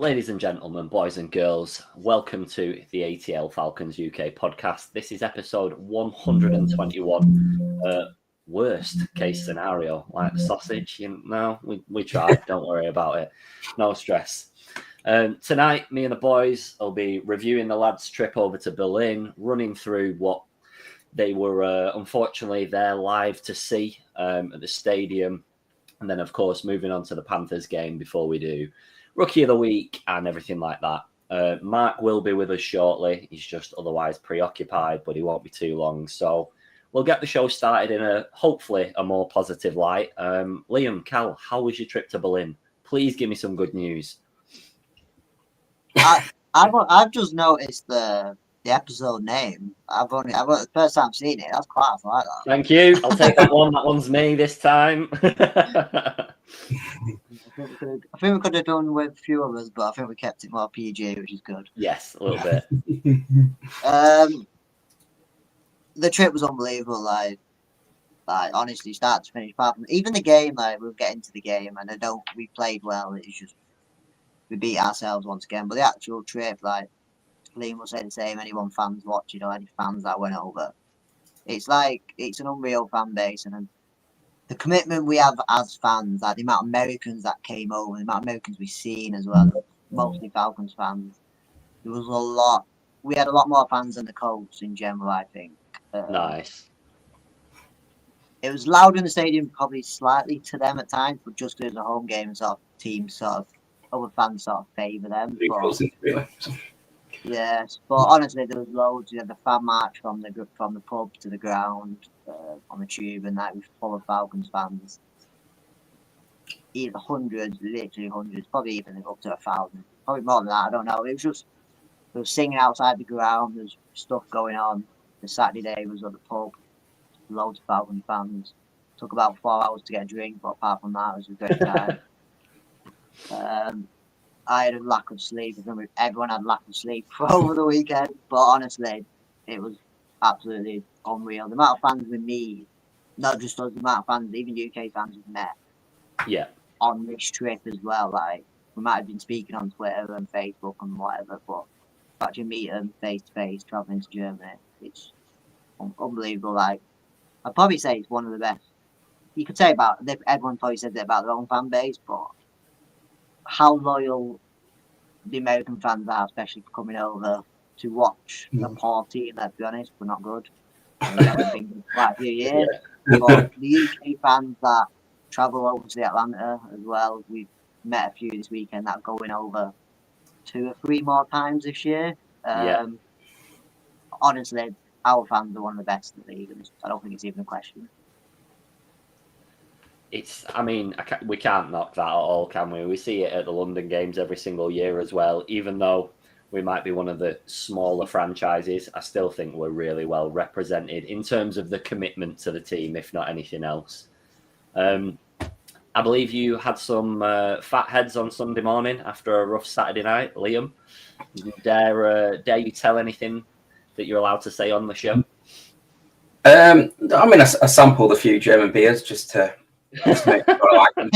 Ladies and gentlemen, boys and girls, welcome to the ATL Falcons UK podcast. This is episode 121. Worst case scenario, like the sausage. We tried. Don't worry about it. No stress. Tonight, me and the boys will be reviewing the lads' trip over to Berlin, running through what they were unfortunately there live to see at the stadium, and then, of course, moving on to the Panthers game before we do Rookie of the Week and everything like that. Mark will be with us shortly. He's just otherwise preoccupied, but he won't be too long. So we'll get the show started in hopefully a more positive light. Liam, Cal, how was your trip to Berlin? Please give me some good news. I've just noticed the episode name. I've the first time seeing it. That's class. I like that. Thank you. I'll take that one. That one's me this time. I think we could have done with a few others, but I think we kept it more PG, which is good. Yes, a little bit. The trip was unbelievable. Like honestly, start to finish. Apart from even the game, we'll get into the game, and we played well. It's just we beat ourselves once again. But the actual trip, like Liam will say the same. Anyone fans watching or any fans that went over, it's an unreal fan base, and the commitment we have as fans, like the amount of Americans that came over, the amount of Americans we've seen as well, mostly Falcons fans. There was a lot. We had a lot more fans than the Colts in general, I think. Nice. It was loud in the stadium, probably slightly to them at times, but just because the home game sort of teams other fans sort of favour them. Yes, but honestly, there was loads. You had the fan march from the pub to the ground on the tube, and that was full of Falcons fans. Either literally hundreds, probably even up to 1,000, probably more than that. I don't know. It was just there was singing outside the ground. There's stuff going on. The Saturday day was at the pub. Loads of Falcons fans. Took about 4 hours to get a drink, but apart from that, it was a great time. I had a lack of sleep. I think everyone had lack of sleep over the weekend. But honestly, it was absolutely unreal. The amount of fans we meet, not just us, the amount of fans, even UK fans we've met on this trip as well. Like, we might have been speaking on Twitter and Facebook and whatever, but actually meet them face to face, travelling to Germany, it's unbelievable. Like, I'd probably say it's one of the best. You could say everyone probably said that about their own fan base, but how loyal the American fans are, especially for coming over to watch the party. Let's be honest, we're not good. We've been quite a few years. But the UK fans that travel over to Atlanta as well, we've met a few this weekend that are going over 2 or 3 more times this year. Honestly, our fans are one of the best in the league. I don't think it's even a question. We can't knock that at all, can we? We see it at the London games every single year as well. Even though we might be one of the smaller franchises, I still think we're really well represented in terms of the commitment to the team, if not anything else. I believe you had some fat heads on Sunday morning after a rough Saturday night, Liam. Dare you tell anything that you're allowed to say on the show? I sampled a few German beers just to make sure I like them.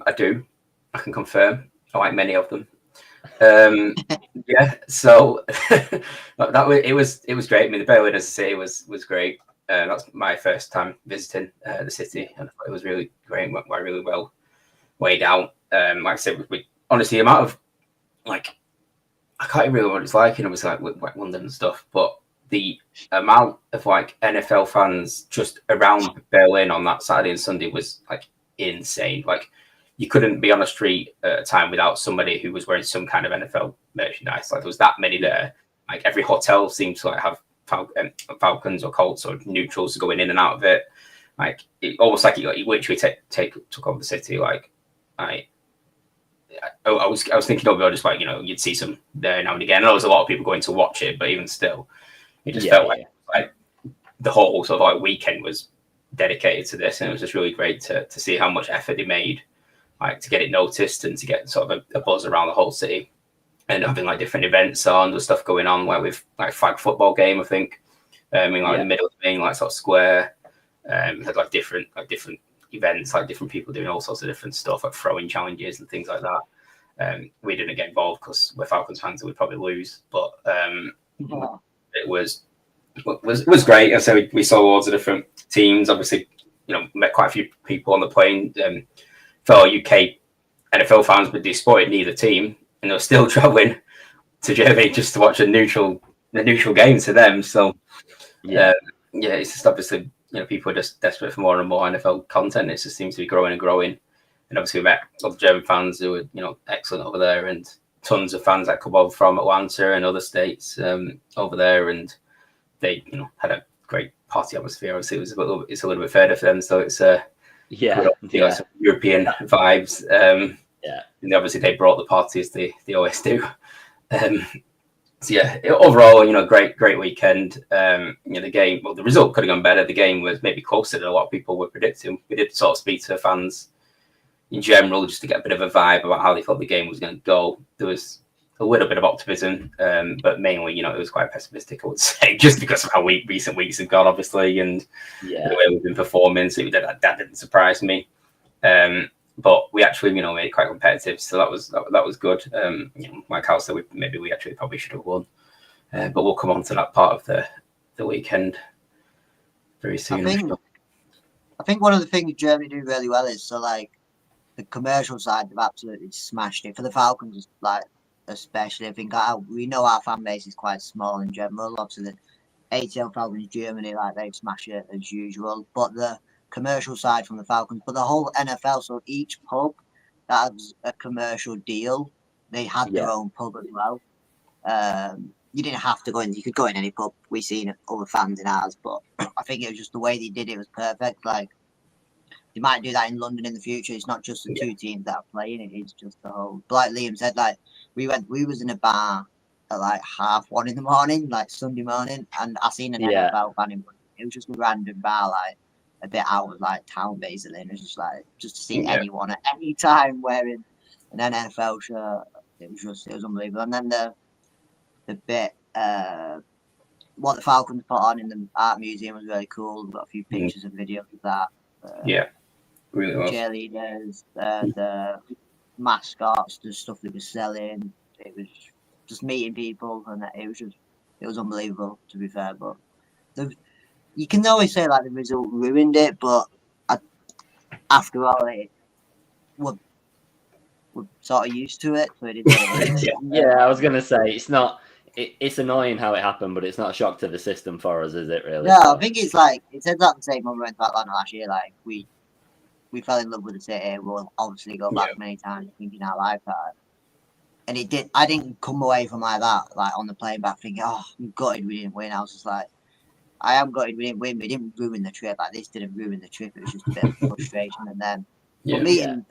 I do. I can confirm. I like many of them. So it was great. I mean, the Berlin as a city was great. That's my first time visiting the city, and I thought it was really great. Went really well, way down. Like I said, we honestly, the amount of I can't even remember what it's like, and it was like London and stuff, but the amount of NFL fans just around Berlin on that Saturday and Sunday was insane. You couldn't be on a street at a time without somebody who was wearing some kind of NFL merchandise. There was that many there. Every hotel seemed to have Falcons or Colts or neutrals going in and out of it. It almost you literally took over the city. I was thinking of it just you'd see some there now and again. I know there's a lot of people going to watch it, but even still, it just felt like the whole sort of weekend was dedicated to this, and it was just really great to see how much effort they made, to get it noticed and to get sort of a buzz around the whole city, and having different events on, there's stuff going on with flag football game, I think, in the middle of the main sort of square, had different events, different people doing all sorts of different stuff, throwing challenges and things like that. We didn't get involved because we're Falcons fans, so we'd probably lose. But it was great. And so we saw loads of different teams. Obviously, met quite a few people on the plane. Fellow UK NFL fans, but they supported neither team, and they were still traveling to Germany just to watch a neutral game to them. So it's just obviously people are just desperate for more and more NFL content. It just seems to be growing and growing. And obviously we met other German fans who were excellent over there, and tons of fans that come over from Atlanta and other states over there, and they had a great party atmosphere. Obviously it's a little bit further for them, so it's some European vibes. And obviously they brought the party as they always do. So overall, great weekend. The game, the result could have gone better. The game was maybe closer than a lot of people were predicting. We did sort of speak to fans in general just to get a bit of a vibe about how they thought the game was going to go. There was a little bit of optimism, but mainly, it was quite pessimistic, I would say, just because of how recent weeks have gone, obviously, and the way we've been performing. So that didn't surprise me. But we actually, made it quite competitive, so that was good. Like Hal said, we actually probably should have won, but we'll come on to that part of the weekend very soon. I think one of the things Germany do really well is the commercial side. They've absolutely smashed it for the Falcons, especially. I think we know our fan base is quite small in general. Lots of the ATL Falcons Germany, they smash it as usual, but the commercial side from the Falcons, but the whole NFL, so each pub that has a commercial deal, they had their own pub as well. You didn't have to go in, you could go in any pub. We've seen other fans in ours, but I think it was just the way they did it was perfect. They might do that in London in the future. It's not just the two teams that are playing it, it's just the whole. But like Liam said, we was in a bar at 1:30 in the morning, Sunday morning, and I seen an NFL fan in. It was just a random bar, a bit out of town basically, and it was just to see anyone at any time wearing an NFL shirt. It was unbelievable. And then the bit what the Falcons put on in the art museum was really cool. We've got a few pictures and videos of that. Really was. Cheerleaders, the mascots, the stuff they were selling. It was just meeting people, and it was unbelievable, to be fair. But you can always say the result ruined it, but after all, we're sort of used to it. So it is I was gonna say it's not. It's annoying how it happened, but it's not a shock to the system for us, is it? Really? Yeah, so. I think it's it says that the same when we went to Atlanta last year. We fell in love with the city. We'll obviously go back many times thinking our lifetime. And it did. I didn't come away from that, on the plane back thinking, "Oh, I'm gutted we didn't win." I was just I am gutted we didn't win. We didn't ruin the trip. This didn't ruin the trip. It was just a bit of frustration. And then,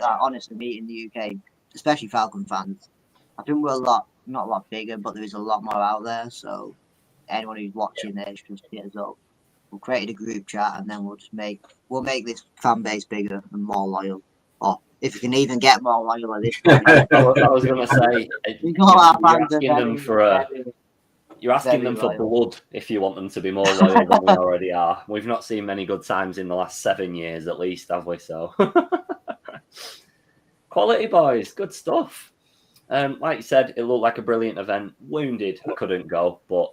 honestly, meeting the UK, especially Falcon fans, I think we're not a lot bigger, but there is a lot more out there. So anyone who's watching this, just hit us up. We'll create a group chat, and then we'll make this fan base bigger and more loyal. Or if you can even get more loyal at this point. I was going to say, you're asking them for blood if you want them to be more loyal than we already are. We've not seen many good times in the last 7 years, at least, have we? So, quality boys, good stuff. Like you said, it looked like a brilliant event. Wounded, couldn't go, but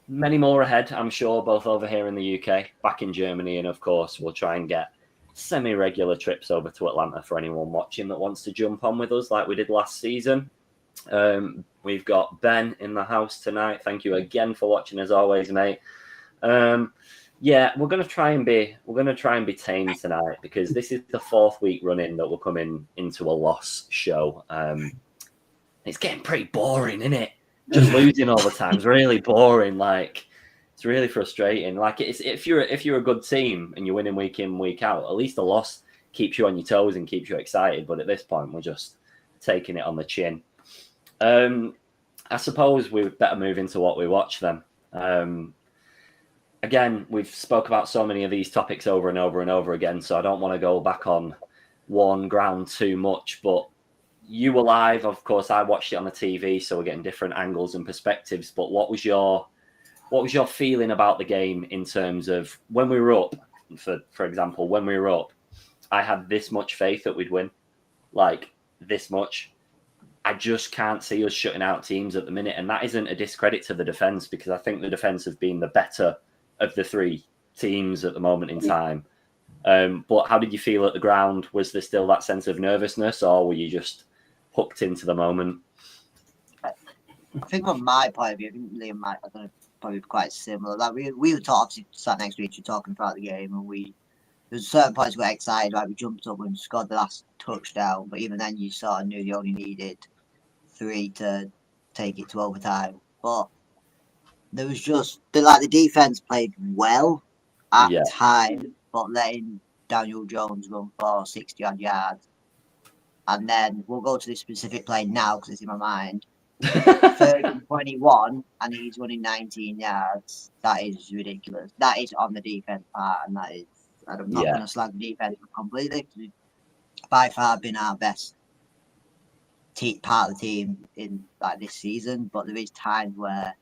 many more ahead, I'm sure, both over here in the UK, back in Germany, and of course, we'll try and get semi-regular trips over to Atlanta for anyone watching that wants to jump on with us like we did last season. We've got Ben in the house tonight. Thank you again for watching, as always, mate. We're going to try and be tame tonight because this is the 4th week running that we're coming into a loss show. It's getting pretty boring, isn't it? Just losing all the time is really boring. It's really frustrating. It's if you're a good team and you're winning week in, week out, at least a loss keeps you on your toes and keeps you excited. But at this point, we're just taking it on the chin. I suppose we better move into what we watch then. Again, we've spoke about so many of these topics over and over and over again, so I don't want to go back on one ground too much, but you were live. Of course, I watched it on the TV, so we're getting different angles and perspectives. But what was your feeling about the game in terms of when we were up? For example, when we were up, I had this much faith that we'd win, this much. I just can't see us shutting out teams at the minute. And that isn't a discredit to the defence, because I think the defence have been the better of the three teams at the moment in time. But how did you feel at the ground? Was there still that sense of nervousness, or were you just hooked into the moment? I think from my point of view, I think Liam might, I don't know, probably quite similar. Like we were obviously sat next to each other talking throughout the game, and there's certain points we were excited. Like we jumped up and scored the last touchdown, but even then you sort of knew you only needed 3 to take it to overtime. But there was just the defense played well at time, but letting Daniel Jones run for 60-odd yards. And then we'll go to this specific play now because it's in my mind. 3rd and 21, and he's running 19 yards. That is ridiculous. That is on the defense part, and that is. I'm not going to slag the defense completely. It's by far been our best part of the team in like this season, but there is times where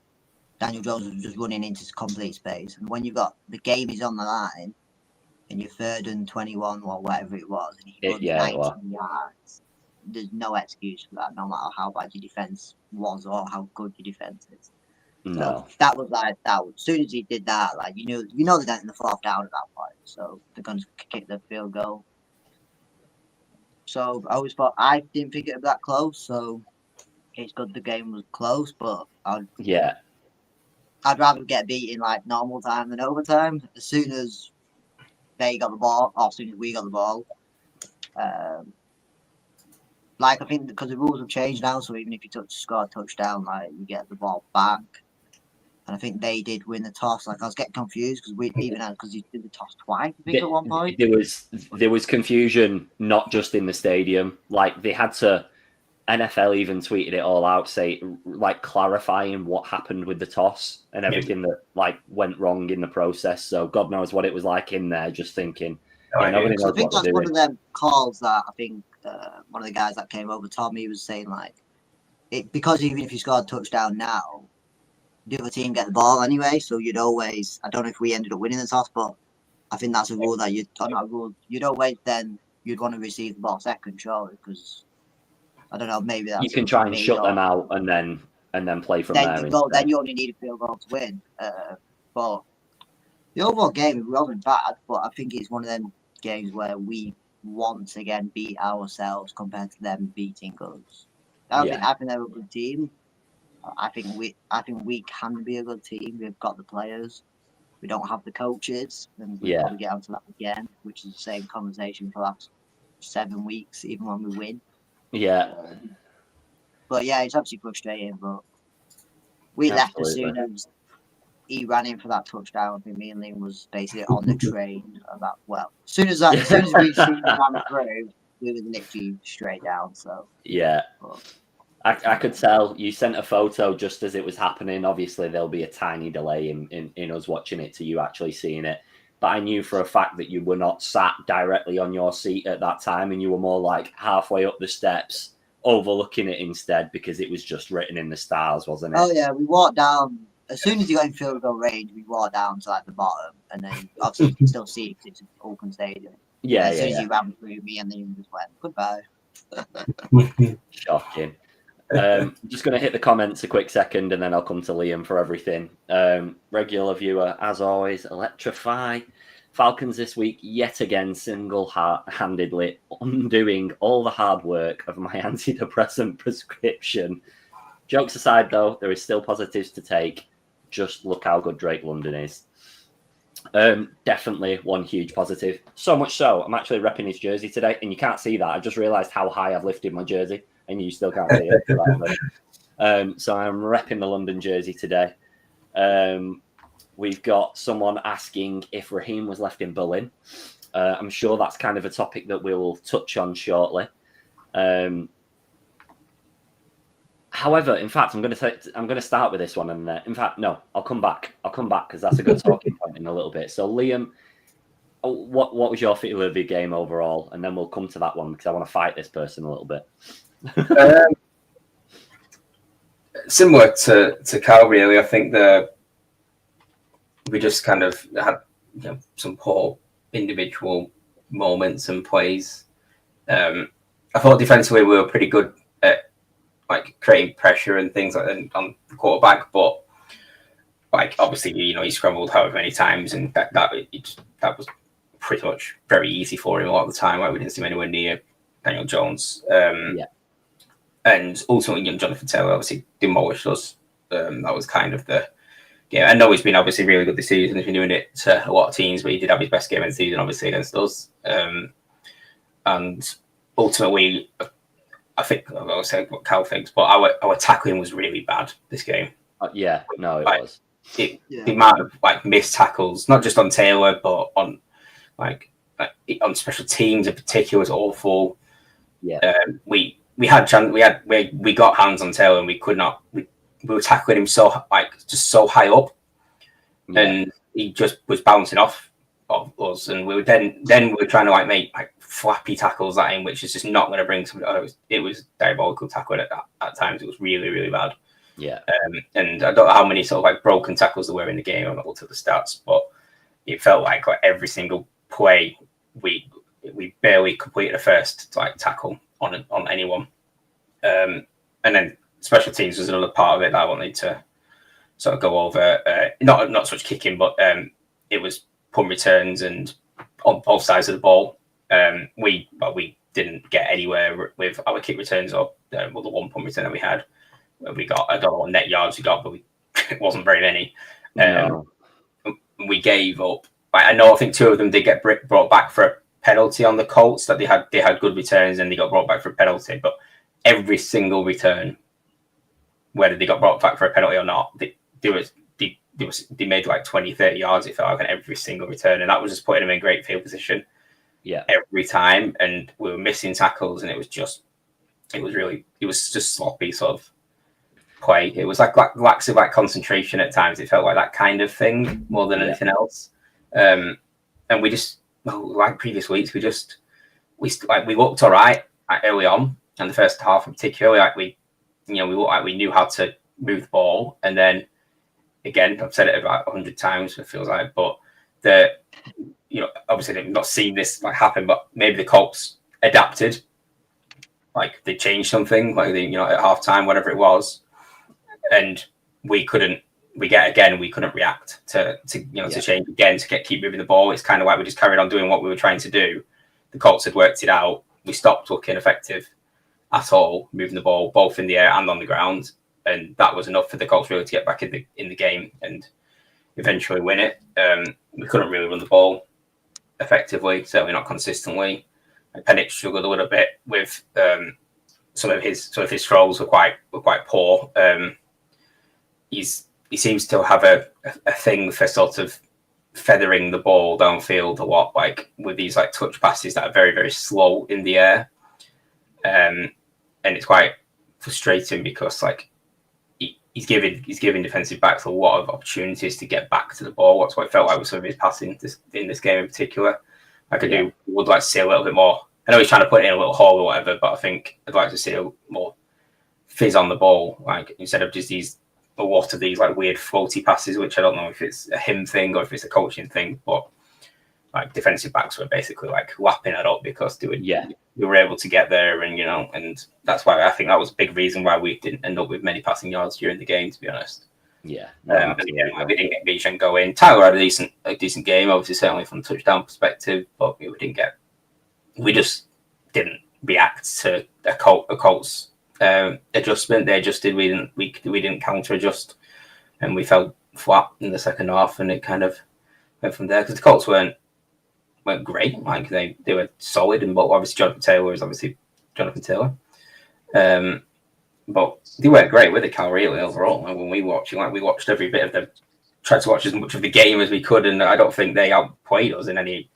Daniel Jones was just running into complete space, and when you've got the game is on the line, and you're 3rd and 21 or whatever it was, and he runs 19 yards. There's no excuse for that, no matter how bad your defense was or how good your defense is. No, so that was like that. As soon as he did that, like you know they're in the 4th down at that point, so they're going to kick the field goal. So I always thought I didn't think it was that close. So it's good the game was close, but I'd rather get beat in like normal time than overtime. As soon as they got the ball, or as soon as we got the ball. Like I think because the rules have changed now, so even if you score a touchdown, like you get the ball back. And I think they did win the toss. Like I was getting confused because he did the toss twice. I think at one point there was confusion, not just in the stadium. Like they had to. NFL even tweeted it all out, clarifying what happened with the toss and everything that like went wrong in the process. So God knows what it was like in there. Just thinking. Nobody knows I think that's one of them calls that I think one of the guys that came over, Tommy, was saying like because even if you scored a touchdown now, the other team get the ball anyway. So you'd always, I don't know if we ended up winning the toss, but I think that's a rule that you'd always then you'd want to receive the ball second, surely, because I don't know, maybe that's you can try and shut them out and then play from there. Then you only need a field goal to win. But the overall game wasn't bad, but I think it's one of them games where we once again beat ourselves compared to them beating us. I think they're a good team. I think we can be a good team. We've got the players. We don't have the coaches, and we'll probably get onto that again, which is the same conversation for the last 7 weeks, even when we win. Yeah. But yeah, it's absolutely frustrating. But we left as soon as he ran in for that touchdown. I think me and Liam was basically on the train of that. Well, as soon as we seen him run through, we were literally straight down. So yeah. I could tell you sent a photo just as it was happening. Obviously, there'll be a tiny delay in us watching it to you actually seeing it. But I knew for a fact that you were not sat directly on your seat at that time, and you were more like halfway up the steps, overlooking it instead, because it was just written in the stars, wasn't it? Oh yeah, we walked down as soon as you got in field goal range. We walked down to like the bottom, and then obviously you can still see it because it's an open stadium. Yeah, as soon as you ran through, me and Liam just went goodbye. Shocking. Just going to hit the comments a quick second and then I'll come to Liam for everything. Regular viewer, as always, electrify. Falcons this week, yet again, single-handedly undoing all the hard work of my antidepressant prescription. Jokes aside, though, there is still positives to take. Just look how good Drake London is. Definitely one huge positive. So much so, I'm actually repping his jersey today, and you can't see that. I just realised how high I've lifted my jersey, and you still can't see it. So I'm repping the London jersey today. We've got someone asking if Raheem was left in Berlin. I'm sure that's kind of a topic that we'll touch on shortly. However, in fact, I'm going to start with this one, and in fact, no, I'll come back because that's a good talking point in a little bit. So, Liam, what was your feel of the game overall, and then we'll come to that one because I want to fight this person a little bit. Similar to Cal, really. I think we just kind of had some poor individual moments and plays. I thought defensively we were pretty good at like creating pressure and things like that on the quarterback, but like obviously he scrambled however many times, and that was pretty much very easy for him a lot of the time. Like we didn't see him anywhere near Daniel Jones. And ultimately, Jonathan Taylor obviously demolished us. That was kind of the game. I know he's been obviously really good this season. He's been doing it to a lot of teams, but he did have his best game of the season, obviously, against us. And ultimately, I think I'll say what Cal thinks, but our tackling was really bad this game. It was. The amount of like missed tackles, not just on Taylor, but on like on special teams in particular, was awful. We got hands on Taylor, and we could not. We were tackling him so high up, and he just was bouncing off of us, and we were then we were trying to like make like flappy tackles at him, which is just not going to bring somebody. It was diabolical tackling at times. It was really, really bad. And I don't know how many sort of like broken tackles there were in the game. I'm not looked at the stats, but it felt like every single play we barely completed a first like tackle on anyone. And then special teams was another part of it that I wanted to sort of go over. Not so much kicking, but it was punt returns and on both sides of the ball. We didn't get anywhere with our kick returns or the one punt return that we had. We got, I don't know what net yards we got, but it wasn't very many. We gave up. I think two of them did get brought back for a penalty on the Colts. That they had good returns and they got brought back for a penalty. But every single return, whether they got brought back for a penalty or not, they made like 20, 30 yards. It felt like on every single return, and that was just putting them in great field position. Every time, and we were missing tackles, and it was just sloppy sort of play. It was like lacks of like concentration at times. It felt like that kind of thing more than anything else. And we just, like previous weeks, we looked all right early on, and the first half in particular, we looked like we knew how to move the ball, and then again, I've said it about 100 times. It feels like, but obviously they've not seen this like happen, but maybe the Colts adapted, like they changed something, like they, at halftime, whatever it was, and we couldn't react to change again to keep moving the ball. It's kind of like we just carried on doing what we were trying to do. The Colts had worked it out. We stopped looking effective at all, moving the ball both in the air and on the ground, and that was enough for the Colts really to get back in the game and eventually win it. We couldn't really run the ball effectively, certainly not consistently. Penix struggled a little bit with some of his throws were quite poor. He seems to have a thing for sort of feathering the ball downfield a lot, like with these like touch passes that are very, very slow in the air. And it's quite frustrating because like he's giving defensive backs a lot of opportunities to get back to the ball. That's what it felt like with some of his passing in this game in particular. Would like to see a little bit more. I know he's trying to put it in a little hole or whatever, but I think I'd like to see a more fizz on the ball, like instead of just a lot of these like weird floaty passes, which I don't know if it's a him thing or if it's a coaching thing, but like defensive backs were basically like lapping it up because we were able to get there, and and that's why I think that was a big reason why we didn't end up with many passing yards during the game, to be honest. We didn't get Bijan going. Tyler had a decent game, obviously certainly from a touchdown perspective, but we just didn't react to a Colts adjustment. They adjusted. We didn't counter adjust, and we fell flat in the second half, and it kind of went from there because the Colts weren't great. Like they were solid, and but obviously Jonathan Taylor is obviously Jonathan Taylor. But they weren't great with it, Cal, really, overall. And when we watched every bit of them, tried to watch as much of the game as we could, and I don't think they outplayed us in any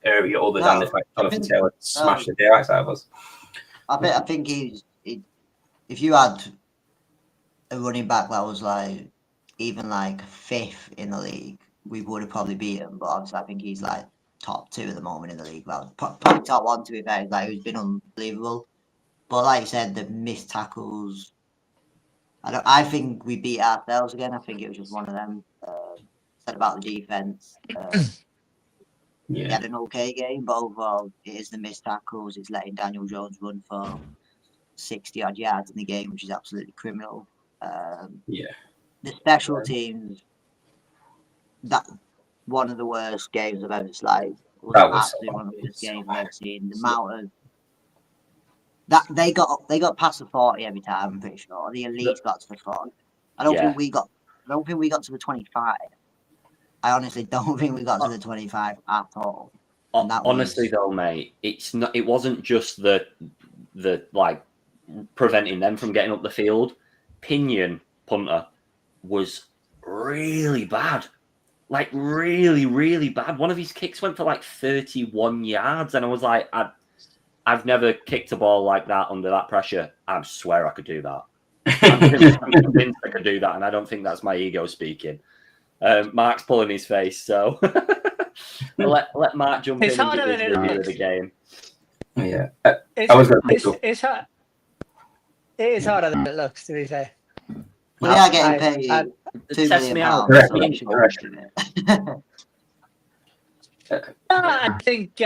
area other than the fact Jonathan Taylor smashed the daylights out of us. I think if you had a running back that was like even like fifth in the league, we would have probably beat him. But obviously, I think he's like top two at the moment in the league. Well, probably top one to be fair. Like who's been unbelievable. But like you said, the missed tackles. I think we beat ourselves again. I think it was just one of them. Said about the defense. He had an okay game, but overall, it is the missed tackles. It's letting Daniel Jones run for 60 odd yards in the game, which is absolutely criminal. Yeah. The special teams, that one of the worst games I've ever seen. That was Absolutely so one of the worst so games I've ever seen. The amount of that they got past the 40 every time. I'm pretty sure the elites got to the 40. I don't think we got to the 25. I honestly don't think we got to the 25 at all. And that honestly, though, mate, it wasn't just the like preventing them from getting up the field. Pinion punter was really bad. Like really, really bad. One of his kicks went for like 31 yards, and I was like, I've never kicked a ball like that under that pressure. I swear I could do that. I'm convinced I could do that, and I don't think that's my ego speaking. Mark's pulling his face, so let Mark jump in and give his review of the game. Yeah, it's hard. It is harder than it looks, to be fair. We are getting paid £2 million. I think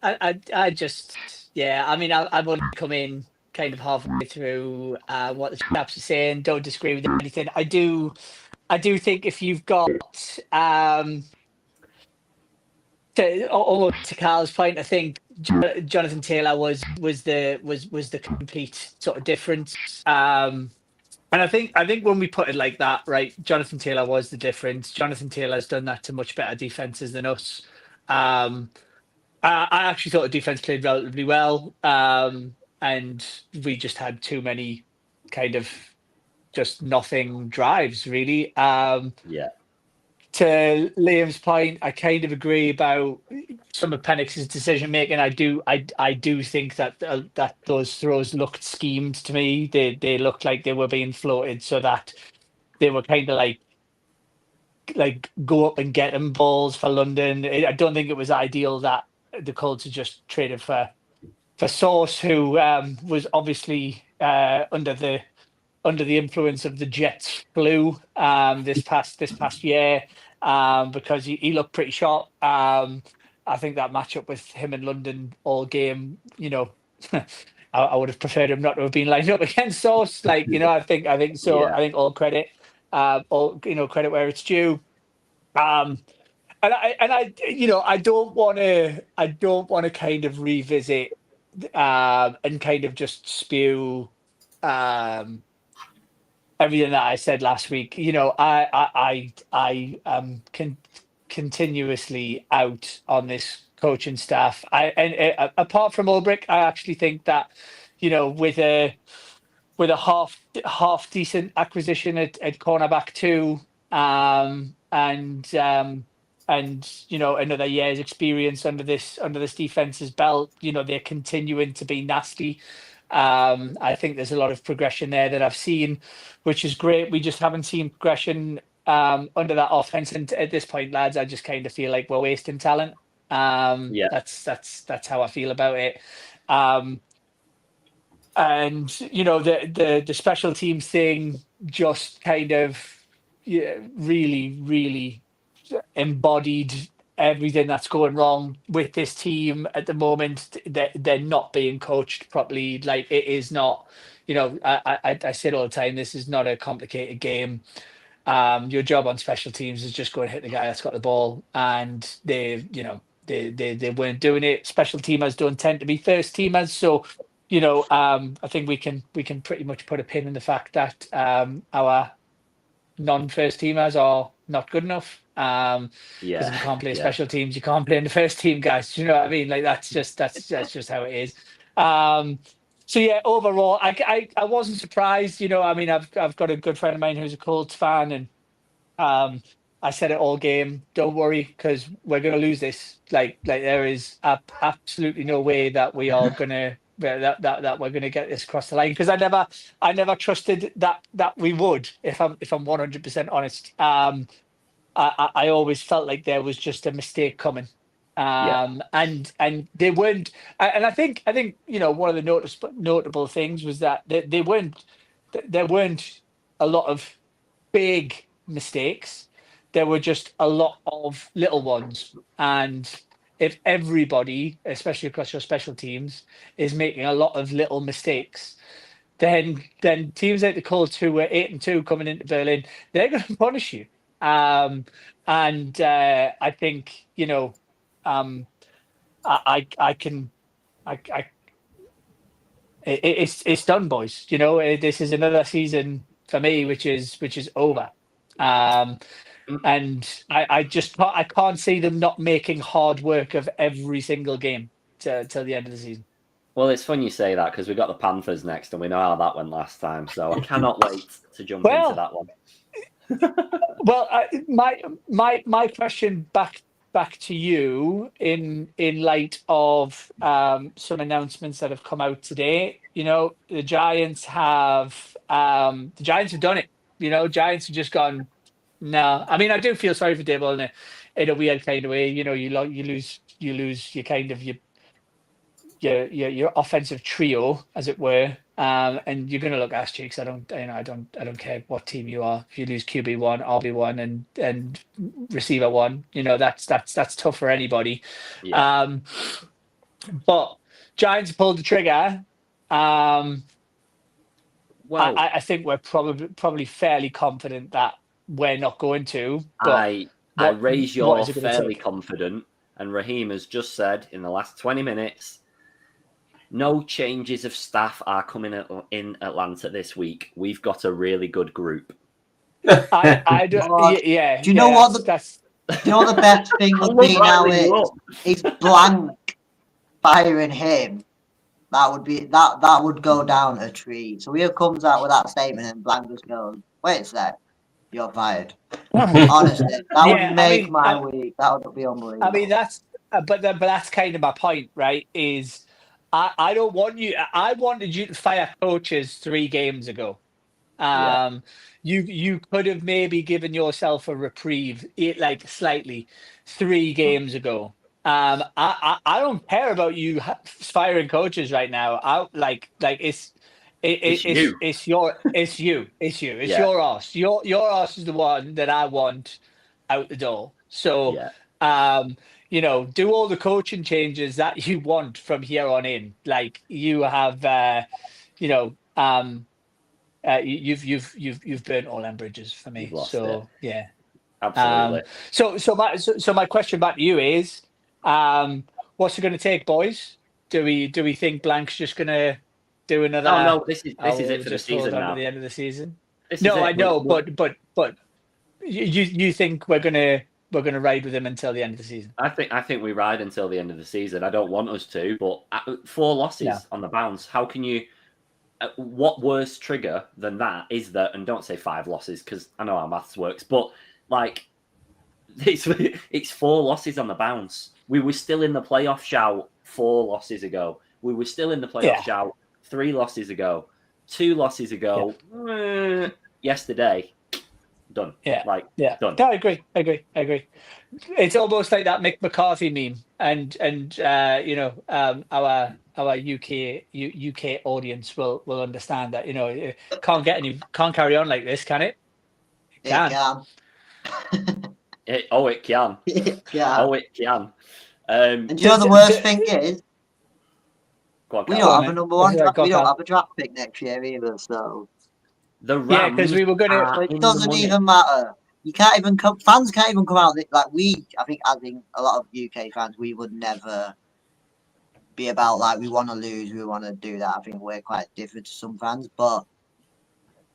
I just I mean I've only come in kind of halfway through what the chaps are saying. Don't disagree with anything. I do think if you've got almost to Carl's point, I think Jonathan Taylor was the complete sort of difference. And I think when we put it like that, right, Jonathan Taylor was the difference. Jonathan Taylor's done that to much better defenses than us. I actually thought the defense played relatively well, and we just had too many kind of just nothing drives, really. To Liam's point, I kind of agree about some of Penix's decision making. I do think that that those throws looked schemed to me. They looked like they were being floated so that they were kind of like go up and get them balls for London. I don't think it was ideal that the Colts had just traded for Sauce, who was obviously under the influence of the Jets flu this past year, because he looked pretty sharp. I think that matchup with him in London all game, I would have preferred him not to have been lined up against Sauce. I think so. Yeah. I think all credit, credit where it's due. And I don't want to kind of revisit and kind of just spew everything that I said last week. I am continuously out on this coaching staff. Apart from Ulbrich, I actually think that with a half decent acquisition at cornerback too, and another year's experience under this defense's belt, they're continuing to be nasty. I think there's a lot of progression there that I've seen, which is great. We just haven't seen progression under that offense, and at this point, lads, I just kind of feel like we're wasting talent. That's how I feel about it. And the special teams thing just kind of really, really embodied everything that's going wrong with this team at the moment. They're not being coached properly. Like, it is not, I say it all the time, this is not a complicated game. Your job on special teams is just go and hit the guy that's got the ball, and they weren't doing it. Special teamers don't tend to be first teamers, so I think we can pretty much put a pin in the fact that our non-first teamers are not good enough. Because if you can't play special teams, you can't play in the first team, guys. Do you know what I mean? Like, that's just how it is. So yeah, overall, I wasn't surprised. I mean, I've got a good friend of mine who's a Colts fan, and I said it all game. Don't worry, because we're going to lose this. Like there is absolutely no way that we are going to that we're going to get this across the line. Because I never trusted that we would. If I'm 100% honest. I always felt like there was just a mistake coming, and they weren't. And I think one of the notable things was that there weren't a lot of big mistakes. There were just a lot of little ones, and if everybody, especially across your special teams, is making a lot of little mistakes, then teams like the Colts, who were 8-2 coming into Berlin, they're going to punish you. And I think, you know, I can, it's done, boys. You know, this is another season for me, which is over. And I just I can't see them not making hard work of every single game till the end of the season. Well, it's fun you say that because we got the Panthers next, and we know how that went last time. So I cannot wait to jump into that one. Well, my question back to you in light of some announcements that have come out today. You know, the Giants have done it. You know, Giants have just gone. No, I mean, I do feel sorry for Dable in a weird kind of way. You know, you lose your kind of your offensive trio, as it were, and you're going to look ass cheeks. I don't care what team you are. If you lose QB1, RB1, and receiver one, you know that's tough for anybody. Yeah. But Giants pulled the trigger. Well, I think we're probably fairly confident that we're not going to. But I raise your fairly confident, and Raheem has just said in the last 20 minutes. No changes of staff are coming in Atlanta this week. We've got a really good group. I do. Yeah. Do you know what the best thing would be now is Blank firing him. That would go down a treat. So he comes out with that statement and Blank just goes, "Wait a sec, you're fired." Honestly, that would make my week. That would be unbelievable. I mean, but that's kind of my point, right? Is I don't want you. I wanted you to fire coaches 3 games ago. You could have maybe given yourself a reprieve, like slightly, 3 games ago. I don't care about you firing coaches right now. It's you. It's your ass. Your ass is the one that I want out the door. So you know, do all the coaching changes that you want from here on in. Like you have, you know, you've burnt all them bridges for me. So yeah, absolutely. So my question back to you is, what's it going to take, boys? Do we think Blank's just going to do another? Oh no, this is it for the season now. At the end of the season. No, I know, but you think we're gonna ride with him until the end of the season? I think we ride until the end of the season. I don't want us to, but 4 losses on the bounce. How can you? What worse trigger than that is that? And don't say 5 losses because I know how maths works, but like it's 4 losses on the bounce. We were still in the playoff shout 4 losses ago. We were still in the playoff shout 3 losses ago, 2 losses ago. Yesterday. Done. Done. No, I agree. It's almost like that Mick McCarthy meme, and you know, our UK audience will understand that, you know, it can't carry on like this, can it? It can. It can. Yeah. Oh, it can. And you know the worst thing is, we don't have a number 1 draft. We don't have a draft pick next year either. So. The Rams, because we were going to. So it doesn't even matter. You can't even come. Fans can't even come out like we. I think a lot of UK fans, we would never be about like we want to lose, we want to do that. I think we're quite different to some fans, but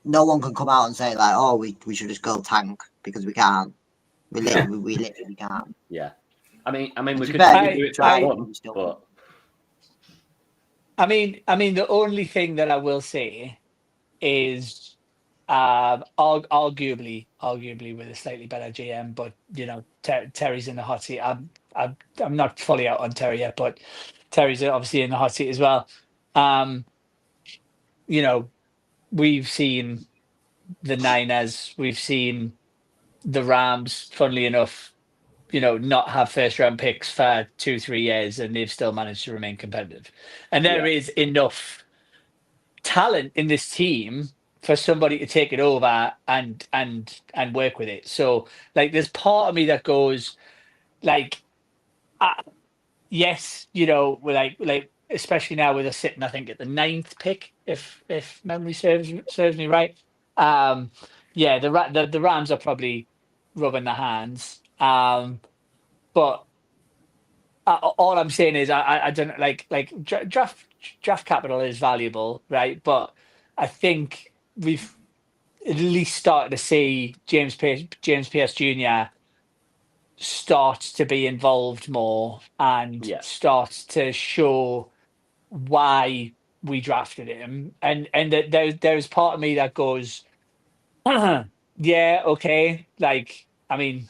no one can come out and say like, oh, we should just go tank because we can't. We literally can't. Yeah, I mean, we could do it for one, but. I mean, the only thing that I will say is. Arguably with a slightly better GM, but you know, Terry's in the hot seat. I'm not fully out on Terry yet, but Terry's obviously in the hot seat as well. You know, we've seen the Niners, we've seen the Rams, funnily enough, you know, not have 1st round picks for 2-3 years, and they've still managed to remain competitive. And there is enough talent in this team for somebody to take it over and work with it. So like there's part of me that goes like yes, you know, we're like especially now with us sitting, I think, at the 9th pick, if memory serves me right. Yeah, the Rams are probably rubbing their hands. But all I'm saying is I don't draft capital is valuable, right? But I think we've at least started to see James Pierce Jr. start to be involved more and Yeah. start to show why we drafted him. And that there's part of me that goes, yeah, okay. Like, I mean,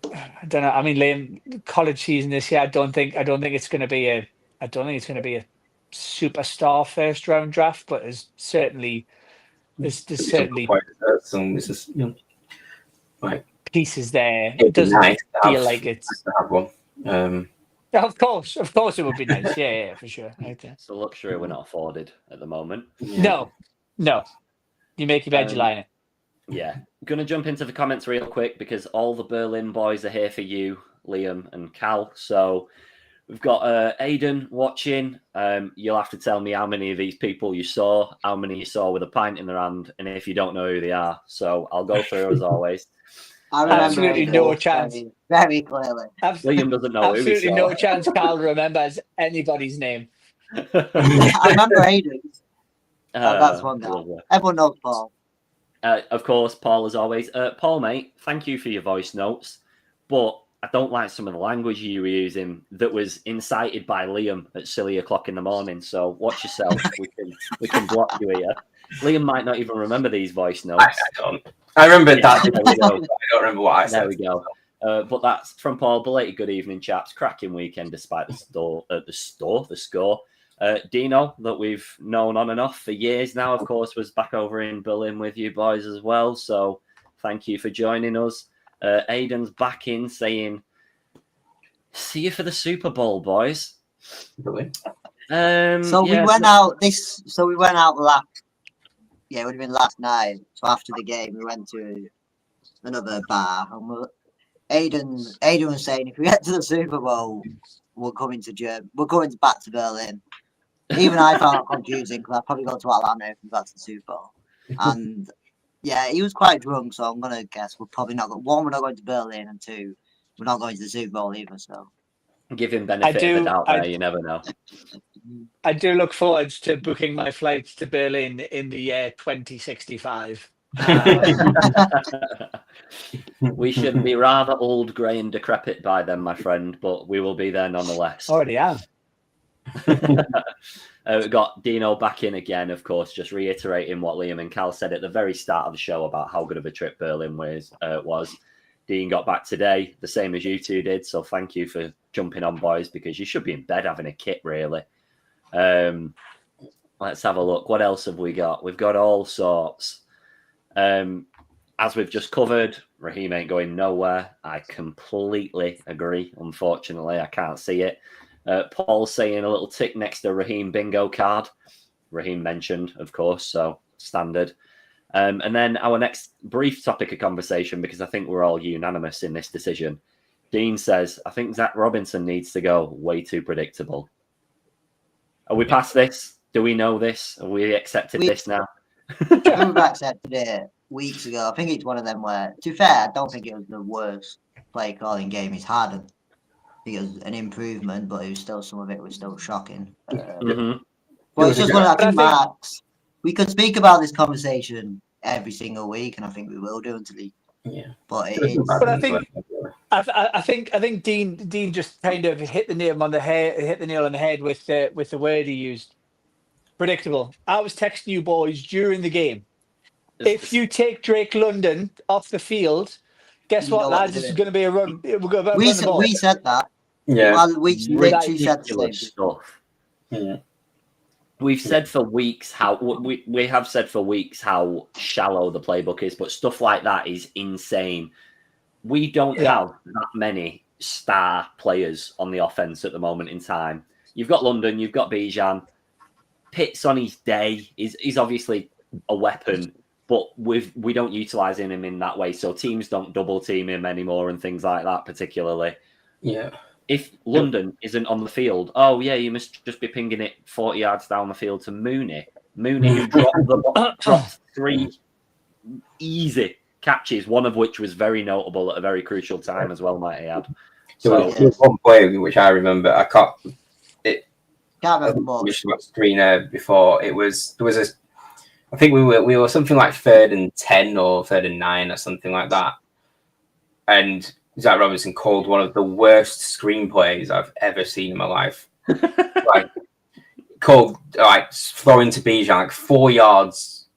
I don't know. I mean, Liam, college season this year. I don't think it's going to be a. I don't think it's going to be a superstar first round draft, but there's Some good certainly points. Some this is like pieces there. It it'd be doesn't nice to feel like it's. have one. Yeah, of course, it would be nice. Yeah, for sure. Right. It's a luxury we're not afforded at the moment. No, you make your bed, you lie in it. Yeah. Gonna jump into the comments real quick because all the Berlin boys are here for you, Liam and Cal. So we've got Aidan watching. You'll have to tell me how many of these people you saw, how many you saw with a pint in their hand, and if you don't know who they are. So I'll go through as always. I remember Absolutely no chance. very, very clearly. Liam doesn't know Absolutely who he saw. no chance Carl remembers anybody's name. I remember Aiden's. That's one guy. Lovely. Everyone knows Paul. Of course, Paul, as always. Paul, mate, thank you for your voice notes, but I don't like some of the language you were using that was incited by Liam at silly o'clock in the morning. So watch yourself. we can block you here. Liam might not even remember these voice notes. I don't. I remember that. There we go. I don't remember what I said. There we go. But that's from Paul. Belated good evening, chaps. Cracking weekend despite the score. Dino, that we've known on and off for years now, of course, was back over in Berlin with you boys as well. So thank you for joining us. Aidan's back in saying, see you for the Super Bowl, boys. Brilliant. We went out last. Yeah, it would have been last night. So after the game, we went to another bar, and Aidan was saying, if we get to the Super Bowl, we're going back to Berlin. Even I found it confusing because I'd probably go to Atlanta if we got to the Super Bowl. And yeah, he was quite drunk, so I'm gonna guess we're probably not going. One, we're not going to Berlin, and two, we're not going to the Super Bowl either. So give him benefit of the doubt there. You never know. I do look forward to booking my flights to Berlin in the year 2065. We should be rather old, grey, and decrepit by then, my friend, but we will be there nonetheless. Already am. We've got Dino back in again, of course, just reiterating what Liam and Cal said at the very start of the show about how good of a trip Berlin was. Dean got back today, the same as you two did, so thank you for jumping on, boys, because you should be in bed having a kit, really. Let's have a look. What else have we got? We've got all sorts. As we've just covered, Raheem ain't going nowhere. I completely agree. Unfortunately, I can't see it. Paul's saying a little tick next to Raheem bingo card. Raheem mentioned, of course, so standard. And then our next brief topic of conversation, because I think we're all unanimous in this decision. Dean says, I think Zach Robinson needs to go. Way too predictable. Are we past this? Do we know this? Have we accepted this now? we've accepted it weeks ago. I think it's one of them where, to be fair, I don't think it was the worst play calling game he's had. I think it was an improvement, but it was still, some of it was still shocking. Well, it's just one of that marks. We could speak about this conversation every single week, and I think we will do until he. Yeah, but I think Dean just kind of hit the nail on the head with the word he used. Predictable. I was texting you boys during the game. If you take Drake London off the field, guess what, lads? This is going to be a run. We're going to we said that. Yeah, well, we literally said the same stuff. Yeah. We've said for weeks how we have said for weeks how shallow the playbook is, but stuff like that is insane. We don't have that many star players on the offense at the moment in time. You've got London, you've got Bijan. Pitt's on his day. He's obviously a weapon, but we don't utilize him in that way. So teams don't double team him anymore and things like that, particularly. Yeah. if London isn't on the field, oh yeah, you must just be pinging it 40 yards down the field to Mooney. Mooney, who dropped 3 easy catches, one of which was very notable at a very crucial time as well, might I add. So there was one play which I remember. I can't remember much. Screen before there was I think we were something like 3rd and 10 or 3rd and 9 or something like that, and Zach Robinson called one of the worst screenplays I've ever seen in my life. Called throwing to Bijan like 4 yards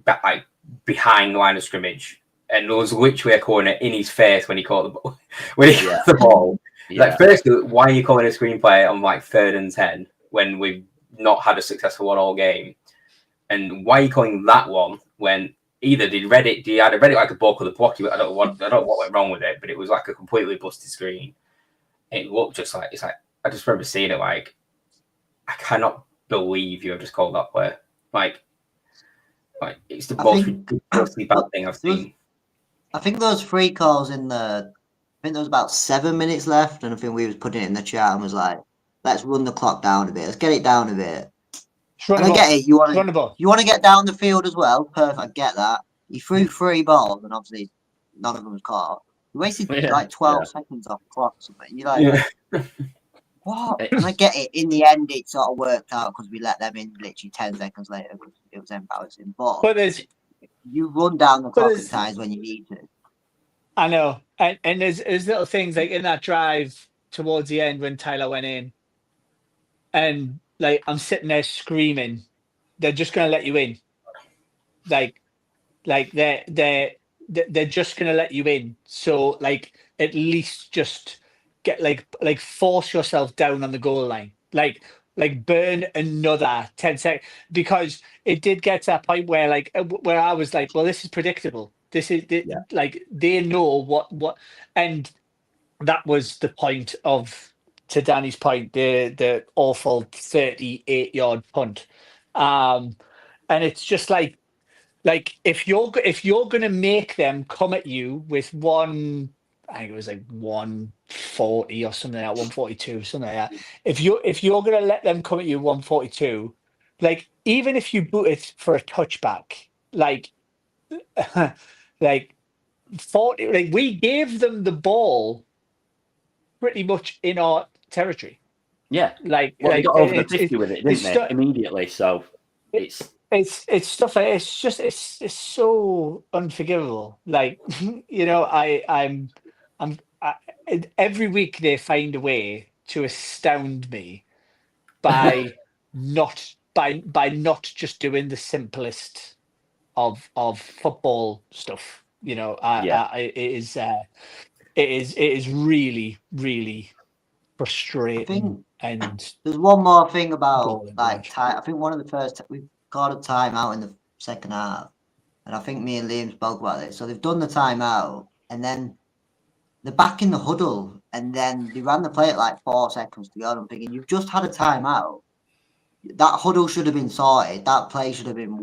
back, like behind the line of scrimmage, and there was literally a corner in his face when he caught the ball. The ball. Yeah. Like, firstly, why are you calling a screenplay on like 3rd and 10 when we've not had a successful one all game? And why are you calling that one when either they read it like a book or the block? I don't know what went wrong with it, but it was like a completely busted screen. It looked just like I just remember seeing it like, I cannot believe you have just called that play. Like it's the most ridiculously bad thing I've seen. I think those 3 calls I think there was about 7 minutes left, and I think we was putting it in the chat and was like, let's run the clock down a bit. Let's get it down a bit. And I get it. You want to get down the field as well. Perfect. I get that. He threw 3 balls, and obviously none of them was caught. He wasted like 12 seconds off the clock or something. You're like, what? And I get it. In the end, it sort of worked out because we let them in literally 10 seconds later because it was embarrassing. But you run down the clock at times when you need to. I know. And there's little things like in that drive towards the end when Tyler went in, and like I'm sitting there screaming, they're just gonna let you in. Like they're just gonna let you in. So like at least just get like force yourself down on the goal line. Like burn another 10 seconds, because it did get to that point where where I was like, well, this is predictable. This is like they know what, and that was the point of, to Danny's point, the awful 38-yard punt, and it's just like if you're gonna make them come at you with one, I think it was like 140 or something like that, 142, something like that. If you're gonna let them come at you 142, like even if you boot it for a touchback, like 40, like we gave them the ball pretty much in our territory. Yeah, they got over the 50 with it, didn't they? Immediately. So it's stuff like it's so unforgivable. Like every week they find a way to astound me by not just doing the simplest of football stuff. It is really, really frustrating. And there's one more thing about time. I think one of the first we got a timeout in the second half, and I think me and Liam spoke about it. So they've done the timeout, and then they're back in the huddle, and then they ran the play at like 4 seconds to go. And I'm thinking, you've just had a timeout. That huddle should have been sorted. That play should have been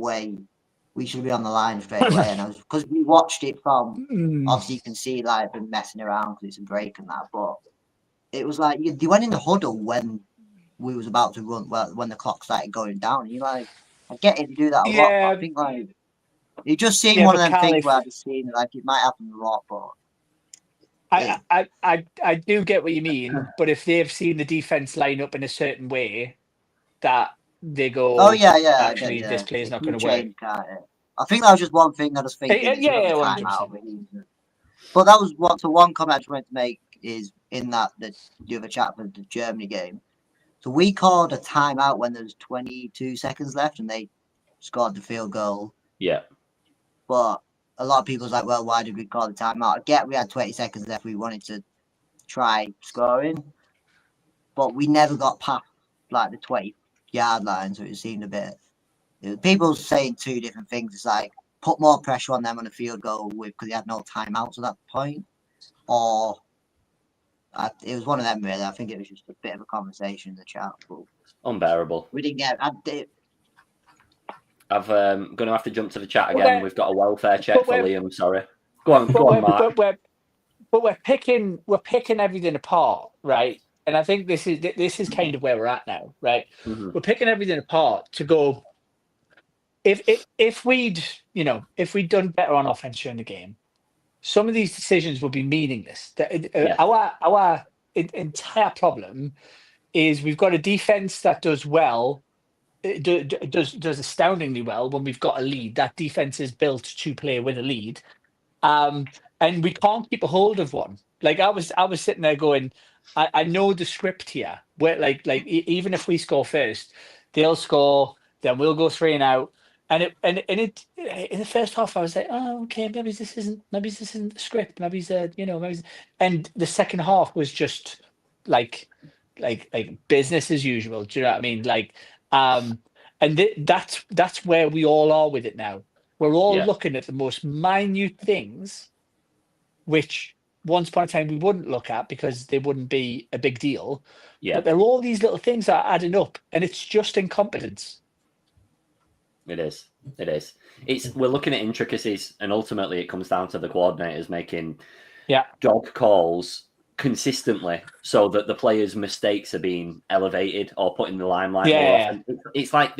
we should be on the line straight away. And because we watched it from, obviously you can see like been messing around because it's a break and that, but it was like they went in the huddle when we was about to run, when the clock started going down. And you're like, I get it to do that a lot, but I think like it just seemed one of them things where I've seen like it might happen a lot, but I do get what you mean. But if they've seen the defense line up in a certain way, that they go, oh yeah, actually this play is not going to work. I think that was just one thing I was thinking. But that was one comment I just wanted to make is in the other chat for the Germany game. So we called a timeout when there was 22 seconds left and they scored the field goal. Yeah. But a lot of people was like, well, why did we call the timeout? I get we had 20 seconds left. We wanted to try scoring, but we never got past like the 20-yard line, so it seemed a bit. People saying 2 different things. It's like put more pressure on them on a field goal because they had no timeouts at that point, or it was one of them really. I think it was just a bit of a conversation in the chat. But unbearable. We didn't get. I'm going to have to jump to the chat again. We've got a welfare check for Liam. Sorry. Go on, Mark. But we're picking everything apart. right? And I think this is kind of where we're at now, right? Mhm. We're picking everything apart to go. If we'd done better on offense during the game, some of these decisions would be meaningless. Yeah. Our entire problem is we've got a defense that does well, does astoundingly well when we've got a lead. That defense is built to play with a lead, and we can't keep a hold of one. Like I was sitting there going, I know the script here. Where even if we score first, they'll score, then we'll go 3 and out. And it in the first half, I was like, oh, okay, maybe this isn't the script. Maybe and the second half was just like business as usual. Do you know what I mean? And that's where we all are with it now. We're all Yeah. looking at the most minute things, which once upon a time we wouldn't look at because they wouldn't be a big deal. Yeah. But there are all these little things that are adding up, and it's just incompetence. It is. We're looking at intricacies, and ultimately it comes down to the coordinators making dog calls consistently so that the players' mistakes are being elevated or put in the limelight more often. It's like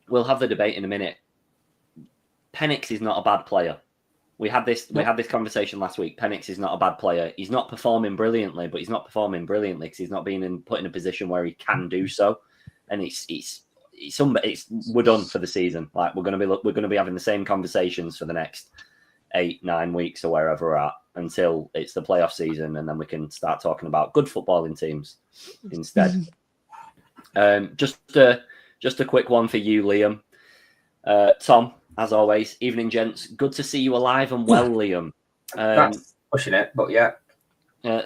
we'll have the debate in a minute. Penix is not a bad player. We had this conversation last week. Penix is not a bad player. He's not performing brilliantly, but he's not performing brilliantly because he's not being put in a position where he can do so. And we're done for the season. Like we're gonna be having the same conversations for the next 8-9 weeks or wherever we're at until it's the playoff season, and then we can start talking about good footballing teams instead. Just a quick one for you, Liam. Tom, as always, evening, gents. Good to see you alive and well, Liam. That's pushing it, but yeah.